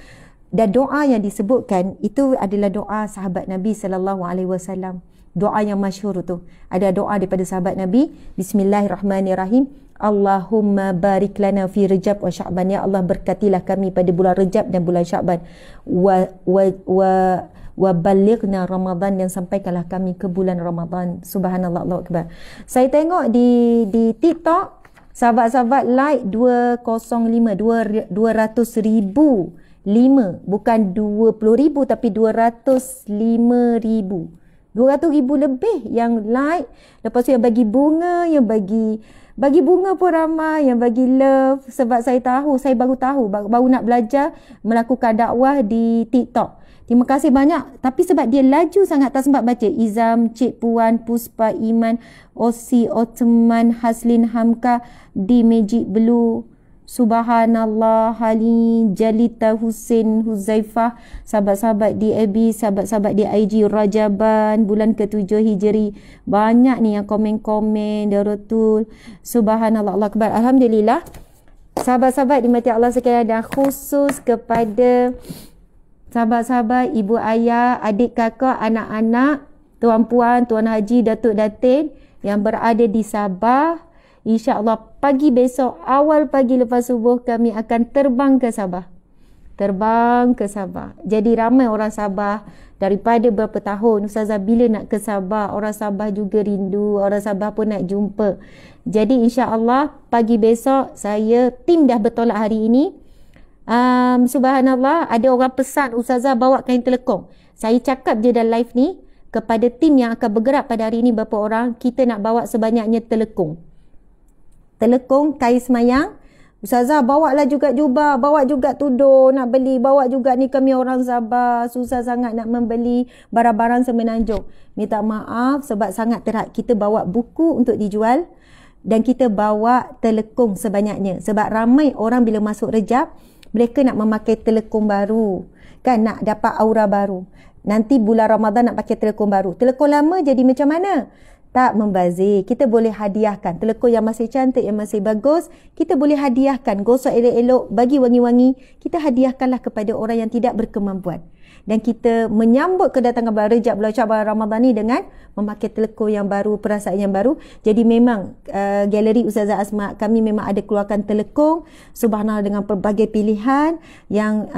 Dan doa yang disebutkan itu adalah doa sahabat Nabi SAW. Doa yang masyhur tu. Ada doa daripada sahabat Nabi. Bismillahirrahmanirrahim. Allahumma barik lana fi Rejab wa Sya'ban. Ya Allah, berkatilah kami pada bulan Rejab dan bulan Sya'ban. wa ballighna Ramadan, dan sampaikanlah kami ke bulan Ramadan. Subhanallah, Allahu akbar. Saya tengok di TikTok sahabat-sahabat like 205 200,000 bukan 20,000 tapi 205,000. 200,000 lebih yang like. Lepas tu yang bagi bunga, yang bagi bunga pun ramai, yang bagi love. Sebab saya baru tahu, baru nak belajar melakukan dakwah di TikTok. Terima kasih banyak. Tapi sebab dia laju sangat, tak sempat baca. Izam, Cik Puan, Puspa, Iman, Osi, Ottoman, Haslin, Hamka, di Magic Blue, Subhanallah, Hali, Jalita, Husin, Huzaifah, sahabat-sahabat di AB, sahabat-sahabat di IG, Rajaban, bulan ke-7 Hijri. Banyak ni yang komen-komen, Darotul. Subhanallah, Allah Akbar. Alhamdulillah. Sahabat-sahabat dimati Allah sekalian, dan khusus kepada sahabat-sahabat, ibu ayah, adik kakak, anak-anak, tuan-puan, tuan haji, datuk datin yang berada di Sabah. InsyaAllah pagi besok, awal pagi lepas subuh, kami akan terbang ke Sabah. Jadi ramai orang Sabah daripada berapa tahun. Ustazah, bila nak ke Sabah? Orang Sabah juga rindu, orang Sabah pun nak jumpa. Jadi insyaAllah pagi besok, tim dah bertolak hari ini. Subhanallah, ada orang pesan Ustazah bawa kain telekong. Saya cakap je dalam live ni kepada tim yang akan bergerak pada hari ini, berapa orang, kita nak bawa sebanyaknya telekong, kain semayang. Ustazah bawa lah juga jubah, bawa juga tudung nak beli, bawa juga ni, kami orang Sabah susah sangat nak membeli barang-barang semenanjung. Minta maaf sebab sangat terhad. Kita bawa buku untuk dijual dan kita bawa telekong sebanyaknya. Sebab ramai orang bila masuk Rejab, mereka nak memakai telekong baru, kan, nak dapat aura baru. Nanti bulan Ramadan nak pakai telekong baru. Telekong lama jadi macam mana? Tak membazir. Kita boleh hadiahkan. Telekong yang masih cantik, yang masih bagus, kita boleh hadiahkan. Gosok elok-elok, bagi wangi-wangi, kita hadiahkanlah kepada orang yang tidak berkemampuan. Dan kita menyambut kedatangan bulan Rejab, bulan Syaban, Ramadan ni dengan memakai telekong yang baru, perasaan yang baru. Jadi memang galeri Ustazah Asma, kami memang ada keluarkan telekong, subhanallah, dengan pelbagai pilihan yang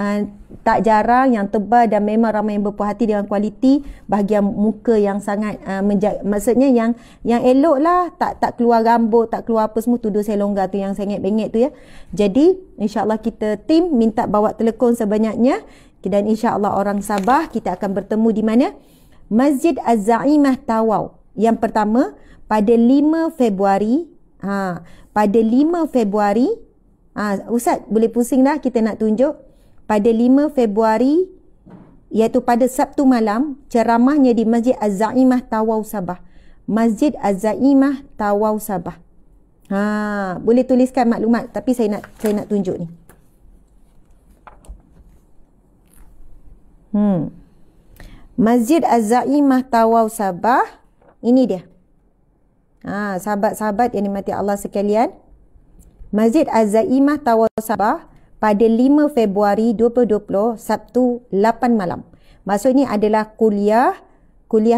tak jarang, yang tebal, dan memang ramai yang berpuas hati dengan kualiti bahagian muka yang sangat maksudnya yang elok lah, tak keluar rambut, tak keluar apa semua, tudung saya longgar tu yang sangat bengek tu ya. Jadi insyaAllah kita tim minta bawa telekong sebanyaknya. Dan insyaAllah orang Sabah kita akan bertemu di mana? Masjid Az-Zaimah Tawau. Yang pertama pada 5 Februari. Pada 5 Februari. Ustaz boleh pusing dah, kita nak tunjuk. Pada 5 Februari, iaitu pada Sabtu malam, ceramahnya di Masjid Az-Zaimah Tawau Sabah. Masjid Az-Zaimah Tawau Sabah. Boleh tuliskan maklumat, tapi saya nak tunjuk ni. Masjid Az-Zaimah Tawau Sabah. Ini dia. Sahabat-sahabat yang dimati Allah sekalian, Masjid Az-Zaimah Tawau Sabah pada 5 Februari 2020, Sabtu 8 malam. Maksudnya adalah kuliah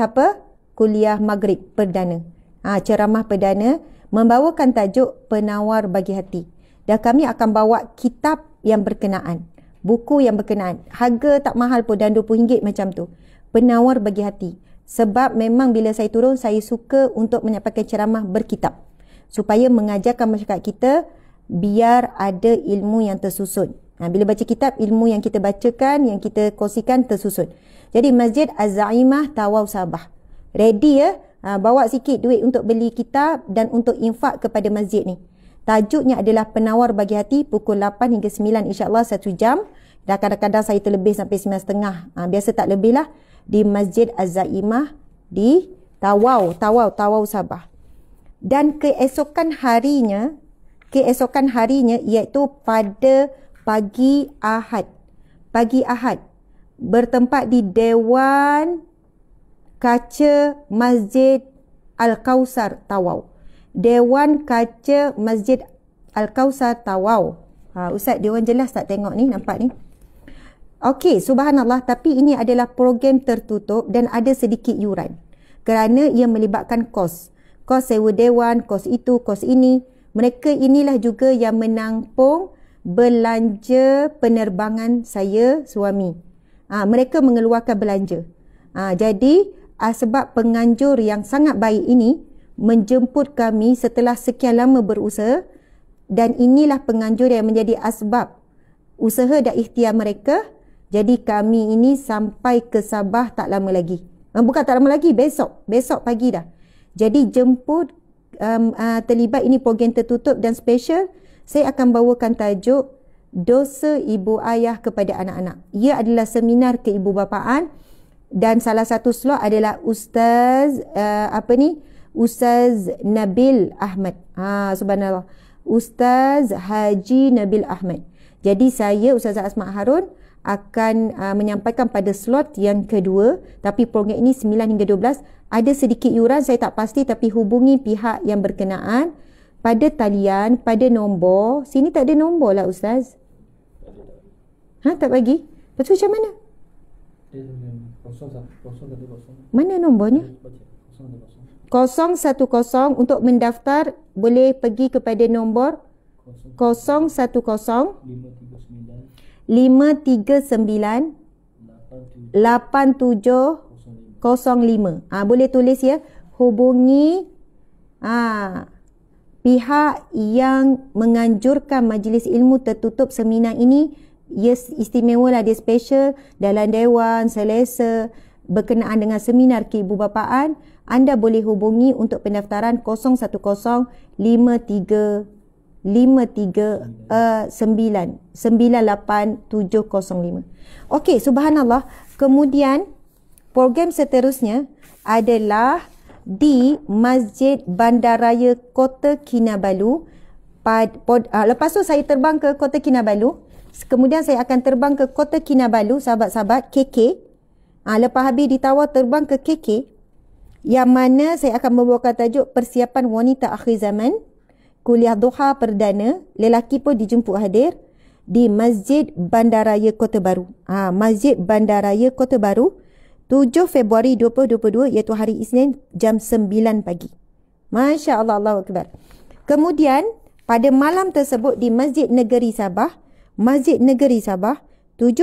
apa? Kuliah Maghrib perdana. Ceramah perdana membawakan tajuk Penawar Bagi Hati. Dan kami akan bawa kitab yang berkenaan, buku yang berkenaan. Harga tak mahal pun, dan RM20 macam tu. Penawar Bagi Hati. Sebab memang bila saya turun, saya suka untuk menyampaikan ceramah berkitab. Supaya mengajarkan masyarakat kita biar ada ilmu yang tersusun. Bila baca kitab, ilmu yang kita bacakan, yang kita kongsikan tersusun. Jadi Masjid Az-Zaimah Tawau Sabah. Ready ya? Bawa sikit duit untuk beli kitab dan untuk infak kepada masjid ni. Tajuknya adalah Penawar Bagi Hati, pukul 8 hingga 9, insyaAllah 1 jam. Dan kadang-kadang saya terlebih sampai 9.30. Biasa tak lebih lah. Di Masjid Az-Zaimah di Tawau Sabah. Dan keesokan harinya iaitu pada pagi Ahad. Bertempat di Dewan Kaca Masjid Al-Kausar Tawau. Dewan Kaca Masjid Al-Kausar Tawau. Ustaz, Dewan jelas tak tengok ni, nampak ni? Okey, subhanallah, tapi ini adalah program tertutup dan ada sedikit yuran. Kerana ia melibatkan kos. Kos sewa dewan, kos itu, kos ini. Mereka inilah juga yang menampung belanja penerbangan saya, suami. mereka mengeluarkan belanja. Jadi sebab penganjur yang sangat baik ini menjemput kami setelah sekian lama berusaha, dan inilah penganjur yang menjadi asbab usaha dan ikhtiar mereka. Jadi kami ini sampai ke Sabah tak lama lagi. Bukan tak lama lagi, besok pagi dah. Jadi jemput terlibat, ini program tertutup dan special. Saya akan bawakan tajuk Dosa Ibu Ayah kepada Anak-anak. Ia adalah seminar keibubapaan dan salah satu slot adalah Ustaz Ustaz Nabil Ahmad. Subhanallah. Ustaz Haji Nabil Ahmad. Jadi saya Ustazah Asma Harun akan menyampaikan pada slot yang kedua, tapi program ini 9 hingga 12. Ada sedikit yuran, saya tak pasti, tapi hubungi pihak yang berkenaan pada talian, pada nombor. Sini tak ada nombor lah Ustaz. Tak bagi? Lepas tu macam mana? Mana nombornya? 010 untuk mendaftar boleh pergi kepada nombor 010 539 8705. Boleh tulis ya. Hubungi pihak yang menganjurkan majlis ilmu tertutup seminar ini. Istimewa lah, dia special dalam Dewan Selesa berkenaan dengan seminar keibubapaan. Anda boleh hubungi untuk pendaftaran 010 53 98705. Okey, subhanallah. Kemudian program seterusnya adalah di Masjid Bandaraya Kota Kinabalu. Lepas tu saya terbang ke Kota Kinabalu. Kemudian saya akan terbang ke Kota Kinabalu, sahabat-sahabat, KK. Lepas habis ditawar terbang ke KK, yang mana saya akan membawakan tajuk Persiapan Wanita Akhir Zaman, kuliah duha perdana, lelaki pun dijemput hadir di Masjid Bandaraya Kota Baru. Masjid Bandaraya Kota Baru, 7 Februari 2022, iaitu hari Isnin, jam 9 pagi. Masya Allah, Allahu Akbar. Kemudian pada malam tersebut di Masjid Negeri Sabah, 7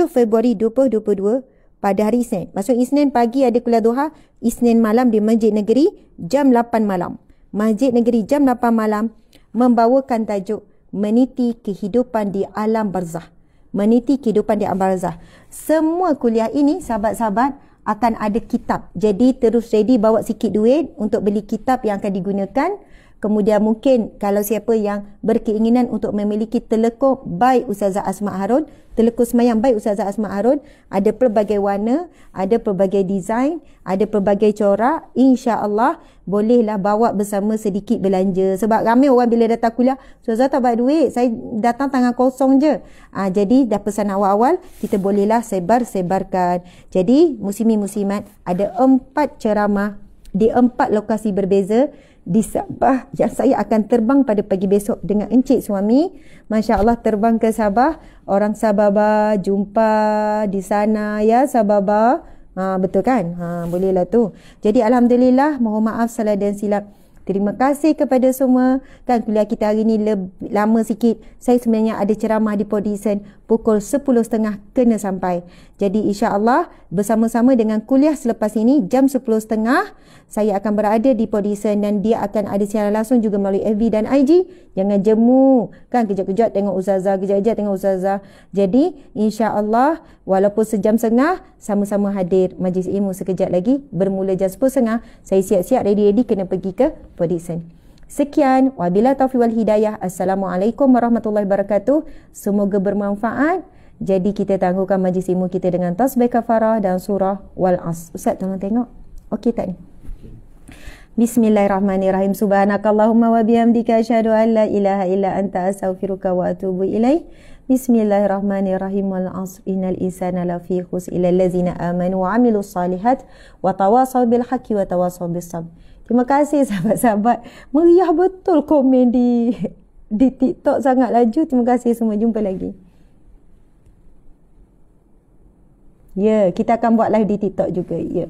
Februari 2022, pada hari Isnin. Maksud Isnin pagi ada kuliah duha, Isnin malam di Masjid Negeri jam 8 malam. Masjid Negeri jam 8 malam membawakan tajuk Meniti Kehidupan di Alam Barzah. Meniti Kehidupan di Alam Barzah. Semua kuliah ini, sahabat-sahabat, akan ada kitab. Jadi terus ready bawa sikit duit untuk beli kitab yang akan digunakan. Kemudian mungkin kalau siapa yang berkeinginan untuk memiliki telekuk by Ustazah Asma Harun, telekuk semayang by Ustazah Asma Harun, ada pelbagai warna, ada pelbagai design, ada pelbagai corak, insya-Allah bolehlah bawa bersama sedikit belanja. Sebab ramai orang bila datang kuliah, Ustazah tak bawa duit, saya datang tangan kosong je. Jadi dah pesan awal-awal, kita bolehlah sebarkan. Jadi muslimin-muslimat, ada 4 ceramah di 4 lokasi berbeza di Sabah yang saya akan terbang pada pagi besok dengan encik suami. Masya Allah, terbang ke Sabah. Orang Sabah jumpa di sana ya, Sabah. Betul kan? Bolehlah tu. Jadi Alhamdulillah, mohon maaf salah dan silap. Terima kasih kepada semua. Kan kuliah kita hari ni lama sikit. Saya sebenarnya ada ceramah di Podisen pukul 10.30 kena sampai. Jadi insya-Allah bersama-sama dengan kuliah selepas ini jam 10.30 saya akan berada di Podisen dan dia akan ada siaran langsung juga melalui FB dan IG. Jangan jemu. Kan kejap-kejap tengok Ustazah, kejap-kejap tengok Ustazah. Jadi insya-Allah walaupun sejam setengah sama-sama hadir majlis ilmu sekejap lagi bermula jam 10.30. Saya siap-siap ready-ready kena pergi ke Podisen. Sekian, wabillahi taufiq wal hidayah. Assalamualaikum warahmatullahi wabarakatuh. Semoga bermanfaat. Jadi kita tangguhkan majlis ilmu kita dengan tasbih kafarah dan surah wal as. Ustaz tolong tengok. Okey tak ni? Bismillahirrahmanirrahim. Subhanakallahumma wa bihamdika asyhadu an la ilaha illa anta astaghfiruka wa atubu ilaih. Bismillahirrahmanirrahim. Wal 'asr innal insana lafi khusr illa allazina amanu wa 'amilus solihat wa tawasaw bil haqqi wa tawasaw bis sabr. Terima kasih sahabat-sahabat. Meriah betul komen di TikTok, sangat laju. Terima kasih semua. Jumpa lagi. Ya, kita akan buat live di TikTok juga. Ya.